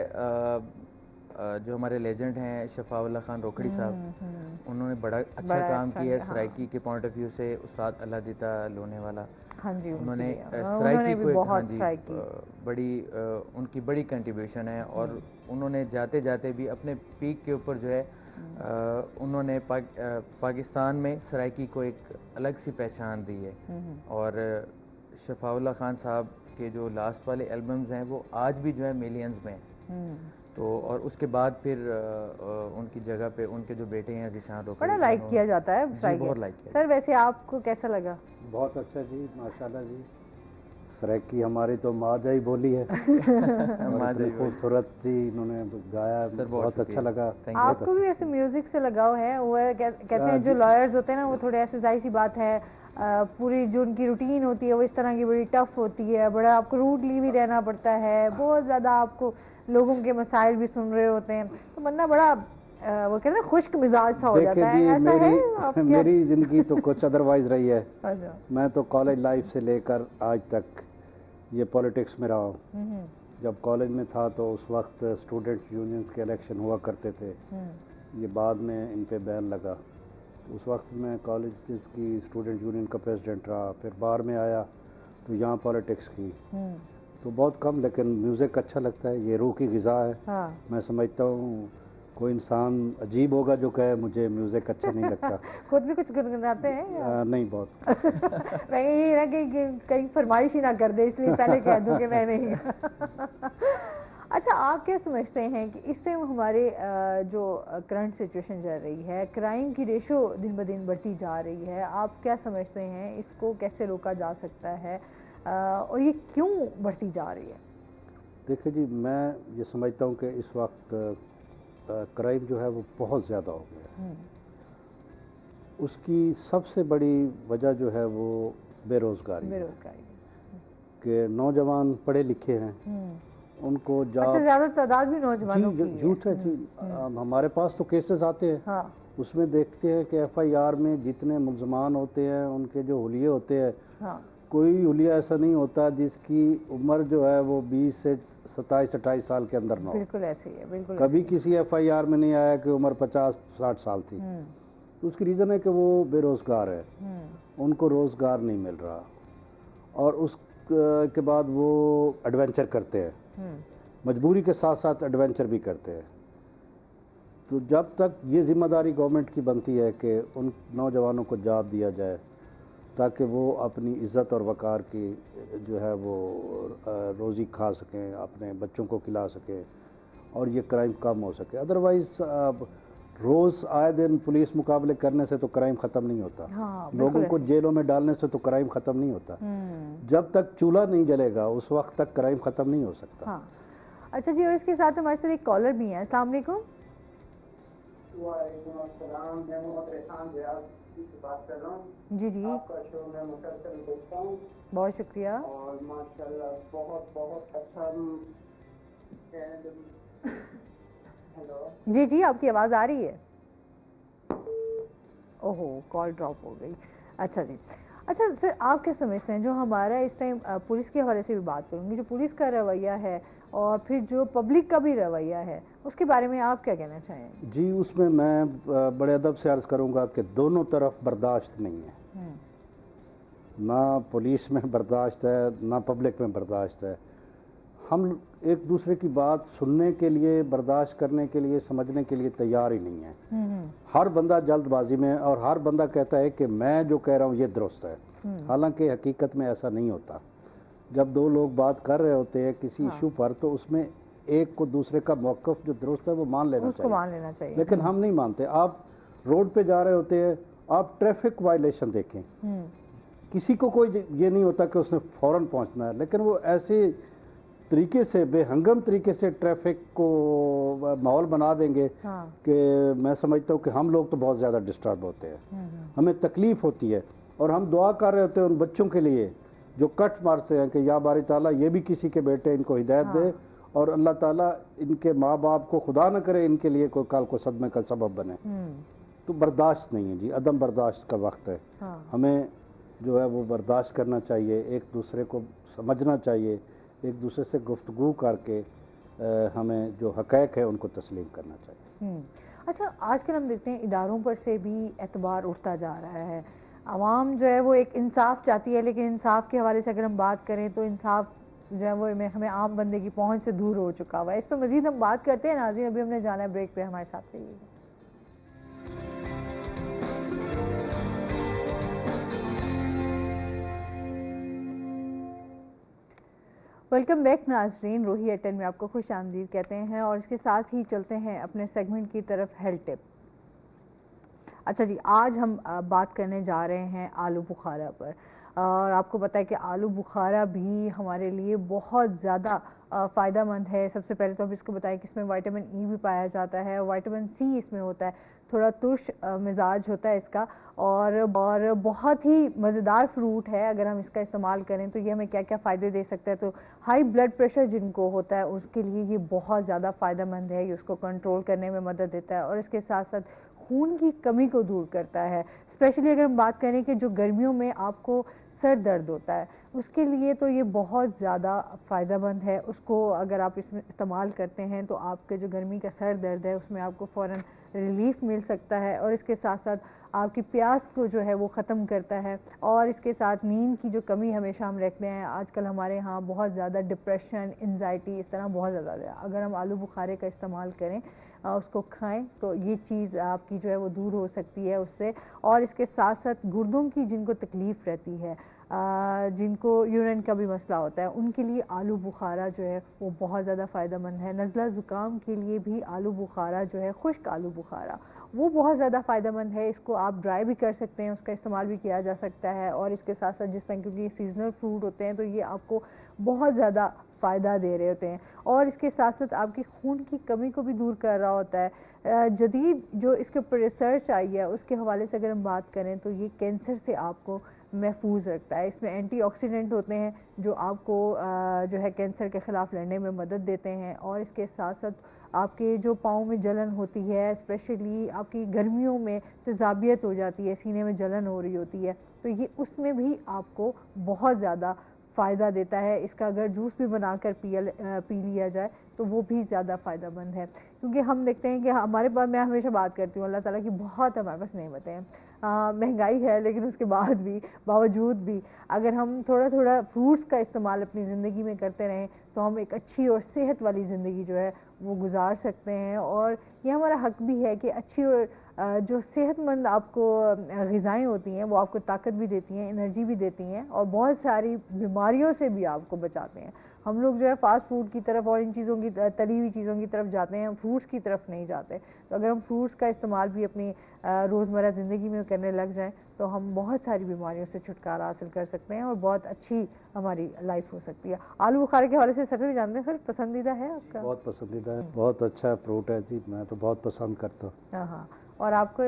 جو ہمارے لیجنڈ ہیں شفاء اللہ خان روکڑی صاحب، انہوں نے بڑا اچھا کام کیا ہے سرائکی کے پوائنٹ آف ویو سے. استاد اللہ دیتا لونے والا، انہوں نے سرائکی کو بڑی ان کی بڑی کنٹریبیوشن ہے، اور انہوں نے جاتے جاتے بھی اپنے پیک کے اوپر جو ہے انہوں نے پاکستان میں سرائکی کو ایک الگ سی پہچان دی ہے. اور شفاء اللہ خان صاحب کے جو لاسٹ والے البمز ہیں وہ آج بھی جو ہے ملینز میں ہیں. تو اور اس کے بعد پھر ان کی جگہ پہ ان کے جو بیٹے ہیں ذیشان روکڑی، بڑا لائک کیا جاتا ہے بہت لائک کیا. سر ویسے آپ کو کیسا لگا؟ بہت اچھا جی، ماشاءاللہ جی. سرائکی ہماری تو ماں جائی بولی ہے، خوبصورت جی انہوں نے گایا، بہت اچھا لگا. آپ کو بھی ایسے میوزک سے لگاؤ ہے؟ وہ کہتے ہیں جو لائرز ہوتے ہیں نا وہ تھوڑے ایسے ظاہر سی بات ہے پوری جو ان کی روٹین ہوتی ہے وہ اس طرح کی بڑی ٹف ہوتی ہے، بڑا آپ کو روڈلی بھی رہنا پڑتا ہے، بہت زیادہ آپ کو لوگوں کے مسائل بھی سن رہے ہوتے ہیں، تو بندہ بڑا وہ کہتے ہیں خشک مزاج سا ہو جاتا ہے. ایسا ہے میری زندگی تو کچھ ادروائز رہی ہے. میں تو کالج لائف سے لے کر آج تک یہ پولیٹکس میں رہا ہوں. جب کالج میں تھا تو اس وقت اسٹوڈنٹ یونینز کے الیکشن ہوا کرتے تھے، یہ بعد میں ان پہ بین لگا. اس وقت میں کالج کی اسٹوڈنٹ یونین کا پریزیڈنٹ رہا، پھر باہر میں آیا تو یہاں پولیٹکس کی تو بہت کم، لیکن میوزک اچھا لگتا ہے، یہ روح کی غذا ہے. میں سمجھتا ہوں کوئی انسان عجیب ہوگا جو کہے مجھے میوزک اچھا نہیں لگتا. خود بھی کچھ گنگناتے ہیں؟ نہیں بہت. میں یہ نہ کہ کہیں فرمائش ہی نہ کر دے اس لیے پہلے کہہ دوں کہ میں نہیں. اچھا آپ کیا سمجھتے ہیں کہ اس ٹائم ہمارے جو کرنٹ سچویشن چل رہی ہے، کرائم کی ریشو دن بدن بڑھتی جا رہی ہے، آپ کیا سمجھتے ہیں اس کو کیسے روکا جا سکتا ہے اور یہ کیوں بڑھتی جا رہی ہے؟ دیکھیں جی، میں یہ سمجھتا ہوں کہ اس وقت کرائم جو ہے وہ بہت زیادہ ہو گیا ہے. اس کی سب سے بڑی وجہ جو ہے وہ بے روزگاری ہے کہ نوجوان پڑھے لکھے ہیں، ان کو جاب زیادہ تعداد بھی نوجوانوں کی جھوٹ ہے جی. ہمارے پاس تو کیسز آتے ہیں، اس میں دیکھتے ہیں کہ ایف آئی آر میں جتنے ملزمان ہوتے ہیں ان کے جو حلیے ہوتے ہیں، کوئی حلیہ ایسا نہیں ہوتا جس کی عمر جو ہے وہ 20 سے 27-28 سال کے اندر نہ ہو. بالکل ایسے ہی ہے، بالکل کبھی کسی ایف آئی آر میں نہیں آیا کہ عمر 50-60 سال تھی. تو اس کی ریزن ہے کہ وہ بے روزگار ہے، ان کو روزگار نہیں مل رہا، اور اس کے بعد وہ ایڈونچر کرتے ہیں، مجبوری کے ساتھ ساتھ ایڈونچر بھی کرتے ہیں. تو جب تک یہ ذمہ داری گورنمنٹ کی بنتی ہے کہ ان نوجوانوں کو جاب دیا جائے تاکہ وہ اپنی عزت اور وقار کی جو ہے وہ روزی کھا سکیں، اپنے بچوں کو کھلا سکیں اور یہ کرائم کم ہو سکے. ادروائز روز آئے دن پولیس مقابلے کرنے سے تو کرائم ختم نہیں ہوتا، لوگوں کو جیلوں میں ڈالنے سے تو کرائم ختم نہیں ہوتا. جب تک چولہا نہیں جلے گا اس وقت تک کرائم ختم نہیں ہو سکتا. اچھا جی، اور اس کے ساتھ ہمارے ساتھ ایک کالر بھی ہیں. السلام علیکم. وعلیکم السلام. میں محمد ریحان ریاض سے بات کر رہا ہوں. جی آپ کا شو میں مسلسل دیکھتا ہوں. بہت شکریہ. اور ماشاءاللہ بہت اچھا. ہیلو. جی آپ کی آواز آ رہی ہے. اوہو کال ڈراپ ہو گئی. اچھا جی. اچھا سر آپ کیا سمجھتے ہیں جو ہمارا اس ٹائم پولیس کے حوالے سے بھی بات کروں گی، جو پولیس کا رویہ ہے اور پھر جو پبلک کا بھی رویہ ہے، اس کے بارے میں آپ کیا کہنا چاہیں؟ جی اس میں بڑے ادب سے عرض کروں گا کہ دونوں طرف برداشت نہیں ہے. نہ پولیس میں برداشت ہے نہ پبلک میں برداشت ہے. ہم ایک دوسرے کی بات سننے کے لیے، برداشت کرنے کے لیے، سمجھنے کے لیے تیار ہی نہیں ہے. ہر بندہ جلد بازی میں، اور ہر بندہ کہتا ہے کہ میں جو کہہ رہا ہوں یہ درست ہے، حالانکہ حقیقت میں ایسا نہیں ہوتا. جب دو لوگ بات کر رہے ہوتے ہیں کسی ایشو پر تو اس میں ایک کو دوسرے کا موقف جو درست ہے وہ مان لینا چاہیے، لیکن ہم نہیں مانتے. آپ روڈ پہ جا رہے ہوتے ہیں आप ट्रैफिक वायलेशन देखें, किसी को कोई ये नहीं होता कि उसने फौरन पहुंचना है, लेकिन वो ऐसे तरीके से बेहंगम तरीके से ट्रैफिक को माहौल बना देंगे कि मैं समझता हूँ कि हम लोग तो बहुत ज़्यादा डिस्टर्ब होते हैं, हमें तकलीफ होती है, और हम दुआ कर रहे होते हैं उन बच्चों के लिए जो कट मारते हैं कि या बारी ताला ये भी किसी के बेटे इनको हिदायत दे, और अल्लाह ताला इनके माँ बाप को खुदा न करे इनके लिए कोई कल को सदमे का सबब बने। तो बर्दाश्त नहीं है जी, अदम बर्दाश्त का वक्त है। हमें जो है वो बर्दाश्त करना चाहिए, एक दूसरे को समझना चाहिए, एक दूसरे से गुफ्तगू करके हमें जो हक़ैक़ है उनको तस्लीम करना चाहिए। अच्छा, आजकल हम देखते हैं इदारों पर से भी एतबार उठता जा रहा है, आवाम जो है वो एक इंसाफ चाहती है, लेकिन इंसाफ के हवाले से अगर हम बात करें तो इंसाफ जो है वो हमें आम बंदे की पहुंच से दूर हो चुका हुआ है। इस पर मजीद हम बात करते हैं। नाज़रीन, अभी हमने जाना है ब्रेक पे, हमारे साथ रहिए। वेलकम बैक नाज़रीन, रोही एयरटेल में आपको खुश आमदीद कहते हैं और इसके साथ ही चलते हैं अपने सेगमेंट की तरफ, हेल्थ टिप। अच्छा जी, आज हम बात करने जा रहे हैं आलू बुखारा पर, और आपको पता है कि आलू बुखारा भी हमारे लिए बहुत ज़्यादा फ़ायदेमंद है। सबसे पहले तो हम इसको बताएं कि इसमें विटामिन ई भी पाया जाता है और विटामिन सी इसमें होता है, थोड़ा तुर्श मिजाज होता है इसका, और बहुत ही मज़ेदार फ्रूट है। अगर हम इसका इस्तेमाल करें तो ये हमें क्या क्या फ़ायदे दे सकता है। तो हाई ब्लड प्रेशर जिनको होता है उसके लिए ये बहुत ज़्यादा फ़ायदेमंद है, ये उसको कंट्रोल करने में मदद देता है, और इसके साथ साथ खून की कमी को दूर करता है। स्पेशली अगर हम बात करें कि जो गर्मियों में आपको सर दर्द होता है उसके लिए तो ये बहुत ज़्यादा फ़ायदेमंद है। उसको अगर आप इसमें इस्तेमाल करते हैं तो आपके जो गर्मी का सर दर्द है उसमें आपको फ़ौरन रिलीफ मिल सकता है, और इसके साथ साथ आपकी प्यास को जो है वो ख़त्म करता है, और इसके साथ नींद की जो कमी हमेशा हम रखते हैं, आजकल हमारे यहाँ बहुत ज़्यादा डिप्रेशन, एंजाइटी इस तरह बहुत ज़्यादा है। अगर हम आलू बुखारे का इस्तेमाल करें, उसको खाएं तो ये चीज़ आपकी जो है वो दूर हो सकती है उससे। और इसके साथ साथ गुर्दों की जिनको तकलीफ़ रहती है, जिनको यूरिन का भी मसला होता है, उनके लिए आलू बुखारा जो है वो बहुत ज़्यादा फ़ायदेमंद है। नज़ला ज़ुकाम के लिए भी आलू बुखारा जो है, खुश्क आलू बुखारा, वो बहुत ज़्यादा फ़ायदेमंद है। इसको आप ड्राई भी कर सकते हैं, उसका इस्तेमाल भी किया जा सकता है, और इसके साथ साथ जिस तरह क्योंकि ये सीजनल फ्रूट होते हैं तो ये आपको बहुत ज़्यादा फ़ायदा दे रहे होते हैं, और इसके साथ साथ आपकी खून की कमी को भी दूर कर रहा होता है। जदीद जो इसके ऊपर रिसर्च आई है उसके हवाले से अगर हम बात करें तो ये कैंसर से आपको महफूज रखता है। इसमें एंटीऑक्सीडेंट होते हैं जो आपको जो है कैंसर के ख़िलाफ़ लड़ने में मदद देते हैं, और इसके साथ साथ आपके जो पाँव में जलन होती है, स्पेशली आपकी गर्मियों में तेज़ाबियत हो जाती है, सीने में जलन हो रही होती है, तो ये उसमें भी आपको बहुत ज़्यादा फ़ायदा देता है। इसका अगर जूस भी बनाकर पी लिया जाए तो वो भी ज़्यादा फ़ायदेमंद है, क्योंकि हम देखते हैं कि हमारे पास, मैं हमेशा बात करती हूँ, अल्लाह ताला की बहुत हमारे पास नेमतें हैं, महंगाई है, लेकिन उसके बाद भी बावजूद भी अगर हम थोड़ा थोड़ा फ्रूट्स का इस्तेमाल अपनी ज़िंदगी में करते रहें तो हम एक अच्छी और सेहत वाली ज़िंदगी जो है वो गुजार सकते हैं। और ये हमारा हक भी है कि अच्छी और जो सेहतमंद आपको ग़िज़ाएँ होती हैं वो आपको ताकत भी देती हैं, एनर्जी भी देती हैं, और बहुत सारी बीमारियों से भी आपको बचाते हैं। हम लोग जो है फास्ट फूड की तरफ और इन चीज़ों की, तली हुई चीज़ों की तरफ जाते हैं, फ्रूट्स की तरफ नहीं जाते। तो अगर हम फ्रूट्स का इस्तेमाल भी अपनी रोज़मर्रा ज़िंदगी में करने लग जाएं तो हम बहुत सारी बीमारियों से छुटकारा हासिल कर सकते हैं और बहुत अच्छी हमारी लाइफ हो सकती है। आलू बुखारे के हवाले से सर भी जानते हैं, सर पसंदीदा है आपका? बहुत पसंदीदा है, बहुत अच्छा फ्रूट है जी, मैं तो बहुत पसंद करता हूँ। हाँ, और आपको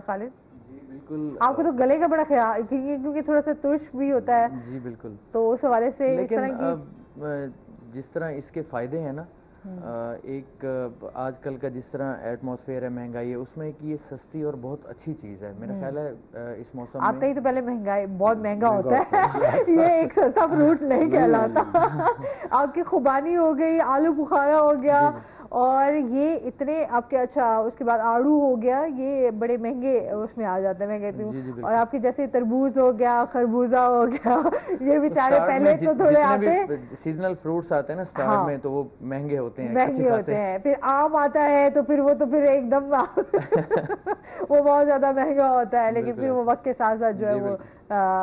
खालिद? जी बिल्कुल। आपको तो गले का बड़ा ख्याल, क्योंकि थोड़ा सा तुर्श भी होता है। जी बिल्कुल। तो उस हवाले से लेकिन जिस तरह इसके फ़ायदे हैं ना, एक आजकल का जिस तरह एटमॉस्फेयर है, महंगाई है, उसमें कि ये सस्ती और बहुत अच्छी चीज़ है। मेरा ख्याल है इस मौसम आते ही तो पहले महंगाई, बहुत महंगा होता है ये एक सस्ता फ्रूट नहीं कहलाता। आपकी खुबानी हो गई, आलू बुखारा हो गया, और ये इतने आपके, अच्छा उसके बाद आड़ू हो गया, ये बड़े महंगे उसमें आ जाते हैं, मैं कहती हूँ। और आपके जैसे तरबूज हो गया, खरबूजा हो गया, ये बेचारे पहले तो थोड़े आते, सीजनल फ्रूट्स आते हैं ना स्टार्ट में, तो वो महंगे होते हैं, महंगे होते हैं। फिर आम आता है तो फिर वो तो फिर एकदम वो बहुत ज्यादा महंगा होता है, लेकिन फिर वो वक्त के साथ साथ जो है वो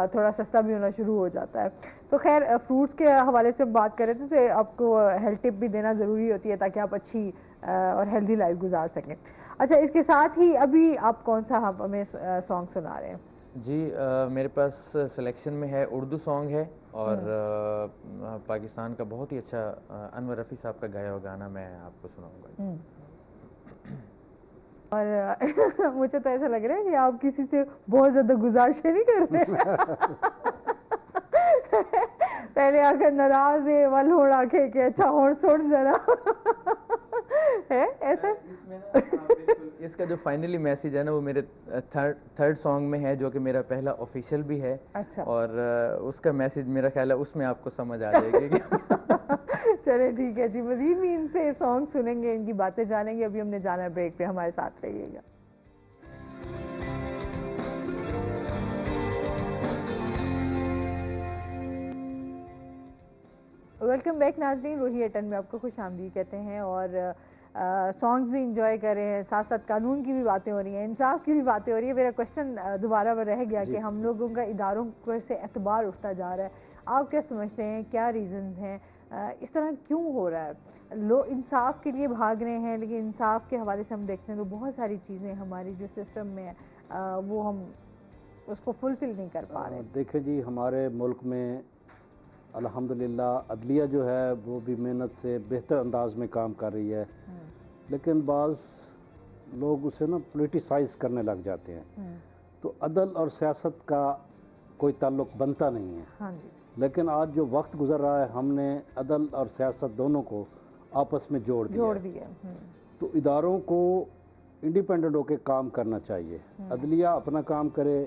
थोड़ा सस्ता भी होना शुरू हो जाता है। तो खैर, फ्रूट्स के हवाले से बात करें तो आपको हेल्थ टिप भी देना ज़रूरी होती है ताकि आप अच्छी और हेल्दी लाइफ गुजार सकें। اچھا اس کے ساتھ ہی ابھی آپ کون سا ہمیں سانگ سنا رہے ہیں؟ جی میرے پاس سلیکشن میں ہے اردو سانگ ہے اور پاکستان کا بہت ہی اچھا انور رفیع صاحب کا گایا ہوا گانا میں آپ کو سناؤں گا. اور مجھے تو ایسا لگ رہا ہے کہ آپ کسی سے بہت زیادہ گزارشیں نہیں کر رہے. پہلے آ کر ناراض ہے ول ہوڑا کے کہ اچھا ہون سوڑ ذرا ہے ایسا. اس کا جو فائنلی میسیج ہے نا وہ میرے تھرڈ سانگ میں ہے جو کہ میرا پہلا آفیشیل بھی ہے. اچھا. اور اس کا میسیج میرا خیال ہے اس میں آپ کو سمجھ آ جائے گی. چلے ٹھیک ہے جی, مزید بھی ان سے سانگ سنیں گے, ان کی باتیں جانیں گے. ابھی ہم نے جانا ہے بریک پہ, ہمارے ساتھ رہیے گا. ویلکم بیک ناظرین, روہی ایٹن میں آپ کو خوش آمدید کہتے ہیں. اور سانگز بھی انجوائے کر رہے ہیں, ساتھ ساتھ قانون کی بھی باتیں ہو رہی ہیں, انصاف کی بھی باتیں ہو رہی ہیں. میرا کوشچن دوبارہ رہ گیا کہ ہم لوگوں کا اداروں سے اعتبار اٹھتا جا رہا ہے. آپ کیا سمجھتے ہیں, کیا ریزنز ہیں, اس طرح کیوں ہو رہا ہے؟ لوگ انصاف کے لیے بھاگ رہے ہیں, لیکن انصاف کے حوالے سے ہم دیکھتے ہیں تو بہت ساری چیزیں ہماری جو سسٹم میں وہ ہم اس کو فلفل نہیں کر پا رہے. دیکھیں جی, ہمارے ملک میں الحمدللہ عدلیہ جو ہے وہ بھی محنت سے بہتر انداز میں کام کر رہی ہے, لیکن بعض لوگ اسے نا پولیٹیسائز کرنے لگ جاتے ہیں. تو عدل اور سیاست کا کوئی تعلق بنتا نہیں ہے. ہاں جی. لیکن آج جو وقت گزر رہا ہے, ہم نے عدل اور سیاست دونوں کو آپس میں جوڑ دیا. تو اداروں کو انڈیپینڈنٹ ہو کے کام کرنا چاہیے. عدلیہ اپنا کام کرے,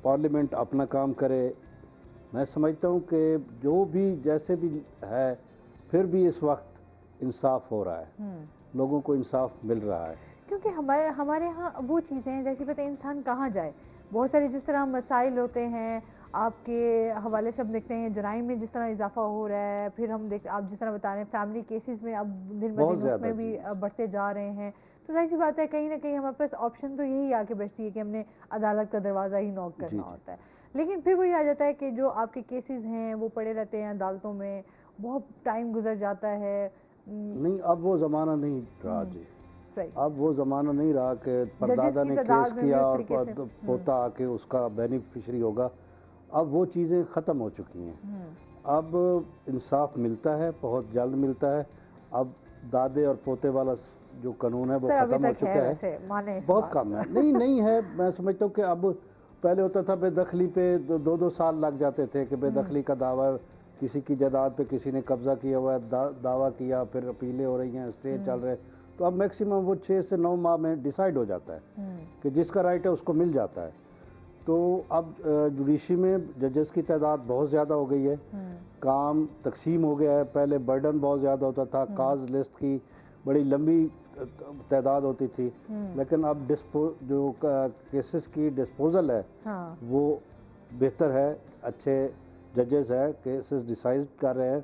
پارلیمنٹ اپنا کام کرے. میں سمجھتا ہوں کہ جو بھی جیسے بھی ہے پھر بھی اس وقت انصاف ہو رہا ہے, لوگوں کو انصاف مل رہا ہے. کیونکہ ہمارے ہاں وہ چیزیں ہیں جیسے پتہ انسان کہاں جائے. بہت سارے جس طرح مسائل ہوتے ہیں آپ کے حوالے سے ہم دیکھتے ہیں, جرائم میں جس طرح اضافہ ہو رہا ہے. پھر ہم آپ جس طرح بتا رہے ہیں فیملی کیسز میں اب دن بدن اس میں بھی بڑھتے جا رہے ہیں. تو ظاہر سی بات ہے کہیں نہ کہیں ہمارے پاس آپشن تو یہی آ کے بچتی ہے کہ ہم نے عدالت کا دروازہ ہی نوک کرنا ہوتا ہے. لیکن پھر وہی آ جاتا ہے کہ جو آپ کے کیسز ہیں وہ پڑے رہتے ہیں عدالتوں میں, بہت ٹائم گزر جاتا ہے. نہیں, اب وہ زمانہ نہیں رہا جی. اب وہ زمانہ نہیں رہا کہ پردادا نے کیس کیا اور پوتا آ کے اس کا بینیفیشری ہوگا. اب وہ چیزیں ختم ہو چکی ہیں. اب انصاف ملتا ہے, بہت جلد ملتا ہے. اب دادے اور پوتے والا جو قانون ہے وہ ختم ہو چکا ہے, بہت کم ہے. نہیں ہے, میں سمجھتا ہوں کہ اب پہلے ہوتا تھا بے دخلی پہ 2 سال لگ جاتے تھے کہ بے دخلی کا دعویٰ, کسی کی جائیداد پہ کسی نے قبضہ کیا ہوا ہے, دعویٰ کیا, پھر اپیلیں ہو رہی ہیں, اسٹے چل رہے. تو اب میکسیمم وہ 6 سے 9 ماہ میں ڈیسائیڈ ہو جاتا ہے کہ جس کا رائٹ ہے اس کو مل جاتا ہے. تو اب جوڈیشری میں ججز کی تعداد بہت زیادہ ہو گئی ہے, کام تقسیم ہو گیا ہے. پہلے برڈن بہت زیادہ ہوتا تھا, کاز لسٹ کی بڑی لمبی تعداد ہوتی تھی, لیکن اب جو کیسز کی ڈسپوزل ہے وہ بہتر ہے, اچھے ججز ہے, کیسز ڈیسائیڈ کر رہے ہیں.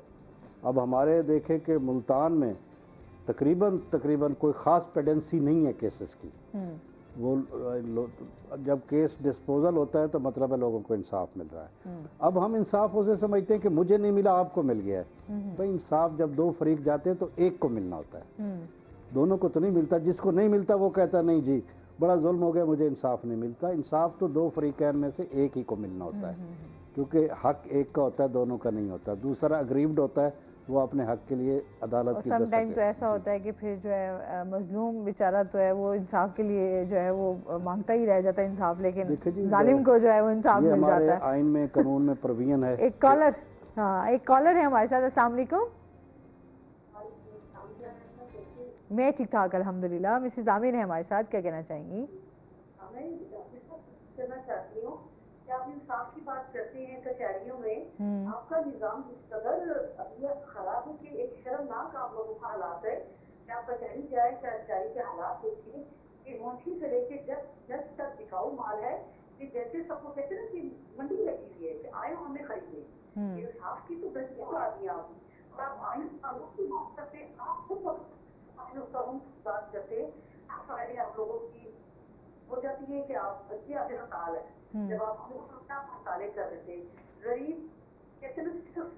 اب ہمارے دیکھیں کہ ملتان میں تقریباً کوئی خاص پیڈنسی نہیں ہے کیسز کی. وہ جب کیس ڈسپوزل ہوتا ہے تو مطلب ہے لوگوں کو انصاف مل رہا ہے. اب ہم انصاف اسے سمجھتے ہیں کہ مجھے نہیں ملا آپ کو مل گیا ہے. بھائی انصاف جب 2 فریق جاتے ہیں تو ایک کو ملنا ہوتا ہے, دونوں کو تو نہیں ملتا. جس کو نہیں ملتا وہ کہتا نہیں جی بڑا ظلم ہو گیا, مجھے انصاف نہیں ملتا. انصاف تو 2 فریقین میں سے ایک ہی کو ملنا ہوتا ہے, کیونکہ حق ایک کا ہوتا ہے, دونوں کا نہیں ہوتا. دوسرا اگریوڈ ہوتا ہے, وہ اپنے حق کے لیے عدالت کی سم ٹائم تو ایسا ہوتا ہے کہ پھر جو ہے مظلوم بیچارہ تو ہے وہ انصاف کے لیے جو ہے وہ مانگتا ہی رہ جاتا ہے انصاف, لیکن ظالم کو جو ہے وہ انصاف مل جاتا ہے. ہمارے آئین میں قانون میں پروین ہے. ایک کالر ہے ہمارے ساتھ. السلام علیکم. میں ٹھیک ٹھاک الحمدللہ. مسز عامر ہے ہمارے ساتھ, کیا کہنا چاہیں گی؟ میں کرنا چاہتی ہوں کہ آپ انصاف کی بات کرتے ہیں کچہریوں میں, آپ کا نظام جس قدر خراب ہے کہ ایک شرمناک آپ لوگوں کا حالات ہے کہ آپ کچہری جائیں, کچہری کے حالات دیکھیں کہ منشی سے لے کے جج تک دکھاؤ مال ہے کہ جیسے سب کو کہتے ہیں کہ منڈی لگی ہوئی ہے کہ آئے ہمیں خریدے. انصاف کی تو بہتری آ گئی آپ, اور آپ آئین قانون کی بات کرتے, آپ خود قانون کی بات کرتے, فائدے آپ لوگوں کی ہو جاتی ہے کہ آپ یہ آپ ہڑتال ہے. جب آپ ہڑتالیں کر رہے تھے, غریب کہتے ہیں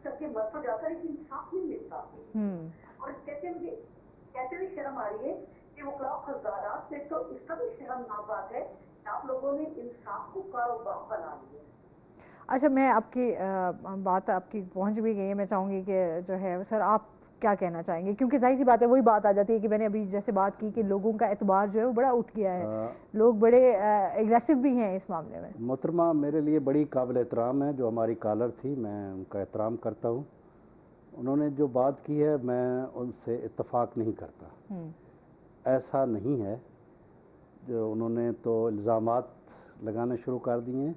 کر کے مر تو جاتا ہے لیکن انصاف نہیں ملتا. اور کہتے ہیں شرم آ رہی ہے کہ कि वकला खजानात से तो इसका भी शर्मनाक बात है कि आप लोगों ने इंसाफ को कारोबार बना लिया। अच्छा, मैं आपकी बात आपकी पहुंच भी गई है, मैं चाहूँगी कि जो है सर आप क्या कहना चाहेंगे, क्योंकि जाहिर सी बात है वही बात आ जाती है कि मैंने अभी जैसे बात की कि लोगों का एतबार जो है वो बड़ा उठ गया है, लोग बड़े एग्रेसिव भी हैं इस मामले में। मोहतरमा मेरे लिए बड़ी काबिल एहतराम है जो हमारी कॉलर थी, मैं उनका एहतराम करता हूँ। उन्होंने जो बात की है मैं उनसे इत्तफाक नहीं करता। ऐसा नहीं है, जो उन्होंने तो इल्ज़ामात लगाने शुरू कर दिए हैं।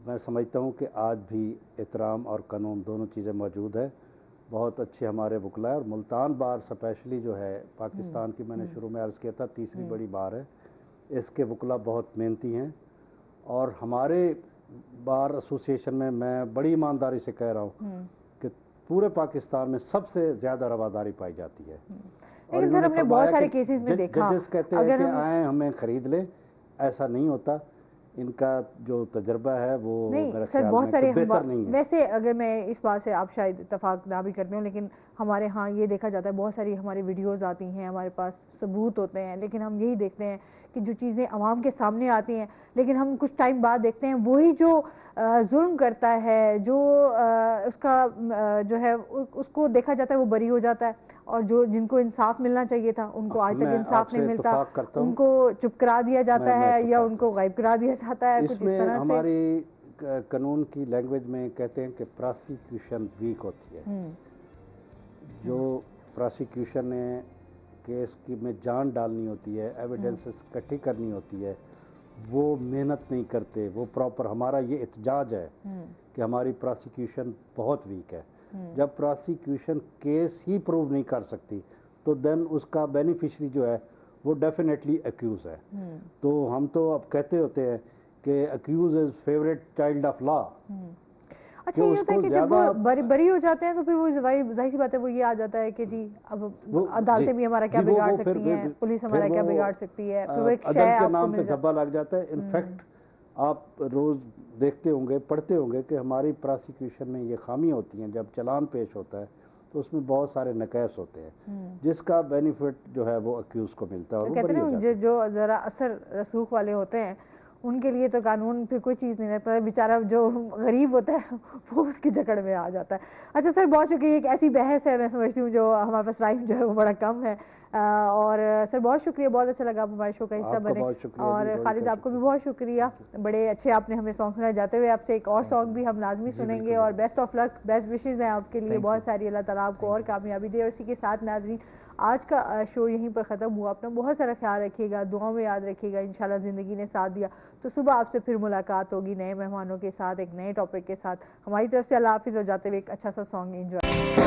मैं समझता हूँ कि आज भी एहतराम और कानून दोनों चीज़ें मौजूद है। बहुत अच्छे हमारे वकला है, और मुल्तान बार स्पेशली जो है पाकिस्तान की, मैंने शुरू में अर्ज़ किया था तीसरी बड़ी बार है, इसके वकला बहुत मेहनती हैं। और हमारे बार एसोसिएशन में मैं बड़ी ईमानदारी से कह रहा हूँ कि पूरे पाकिस्तान में सबसे ज़्यादा रवादारी पाई जाती है। और लेकिन सर हमने बहुत सारे केसेस में देखा, जजेस कहते हैं कि आए हमें खरीद लें, ऐसा नहीं होता। इनका जो तजर्बा है वो मेरे ख्याल में बेहतर नहीं है। वैसे अगर मैं इस बात से आप शायद इत्तेफाक ना भी करते हो, लेकिन हमारे यहाँ ये देखा जाता है बहुत सारी हमारी वीडियोस आती हैं, हमारे पास सबूत होते हैं, लेकिन हम यही देखते हैं कि जो चीज़ें आवाम के सामने आती हैं, लेकिन हम कुछ टाइम बाद देखते हैं वही जो जुल्म करता है, जो उसका जो है उसको देखा जाता है वो बरी हो जाता है, और जो जिनको इंसाफ मिलना चाहिए था उनको आज तक इंसाफ नहीं मिलता, उनको चुप करा दिया जाता है या उनको गायब करा दिया जाता है। इसमें हमारी कानून की लैंग्वेज में कहते हैं कि प्रोसिक्यूशन वीक होती है। जो प्रोसिक्यूशन ने केस की में जान डालनी होती है, एविडेंसेस इकट्ठी करनी होती है, वो मेहनत नहीं करते, वो प्रॉपर। हमारा ये एहतजाज है कि हमारी प्रोसिक्यूशन बहुत वीक है। जब प्रोसिक्यूशन केस ही प्रूव नहीं कर सकती तो देन उसका बेनिफिशरी जो है वो डेफिनेटली अक्यूज है। तो हम तो अब कहते होते हैं कि accused is favourite child of law. अच्छा, ये होता है कि जब वो बरी हो जाते हैं तो फिर वो जाहिर सी बात है वो ये आ जाता है कि जी अब अदालतें भी हमारा क्या बिगाड़ सकती हैं, पुलिस हमारा क्या बिगाड़ सकती है, फिर वो एक शय के नाम पे धब्बा लग जाता है। इनफैक्ट आप रोज देखते होंगे, पढ़ते होंगे कि हमारी प्रोसिक्यूशन में ये खामी होती हैं, जब चालान पेश होता है तो उसमें बहुत सारे नकैस होते हैं जिसका बेनिफिट जो है वो अक्यूज को मिलता है। और कहते हैं जो जरा असर रसूख वाले होते हैं उनके लिए तो कानून फिर कोई चीज़ नहीं रहता है, बेचारा जो गरीब होता है वो उसकी जकड़ में आ जाता है। अच्छा सर, बहुत शुक्रिया। एक ऐसी बहस है, मैं समझती हूँ जो हमारे पास टाइम जो है वो बड़ा कम है, और सर बहुत शुक्रिया, बहुत अच्छा लगा आप हमारे शो का हिस्सा बने। और खालिद आपको भी बहुत शुक्रिया, बड़े अच्छे आपने हमें सॉन्ग सुनाए। जाते हुए आपसे एक और सॉन्ग भी हम लाजमी सुनेंगे, और best of luck, best wishes हैं आपके लिए, बहुत सारी। अल्लाह ताला आपको और कामयाबी दे। और इसी के साथ नाज़रीन आज का शो यहीं पर ख़त्म हुआ। अपना बहुत सारा ख्याल रखिएगा, दुआओं में याद रखिएगा। इंशाल्लाह ज़िंदगी ने साथ दिया तो सुबह आपसे फिर मुलाकात होगी नए मेहमानों के साथ, एक नए टॉपिक के साथ। हमारी तरफ से अल्लाह हाफिज़, और जाते हुए एक अच्छा सा सॉन्ग एंजॉय।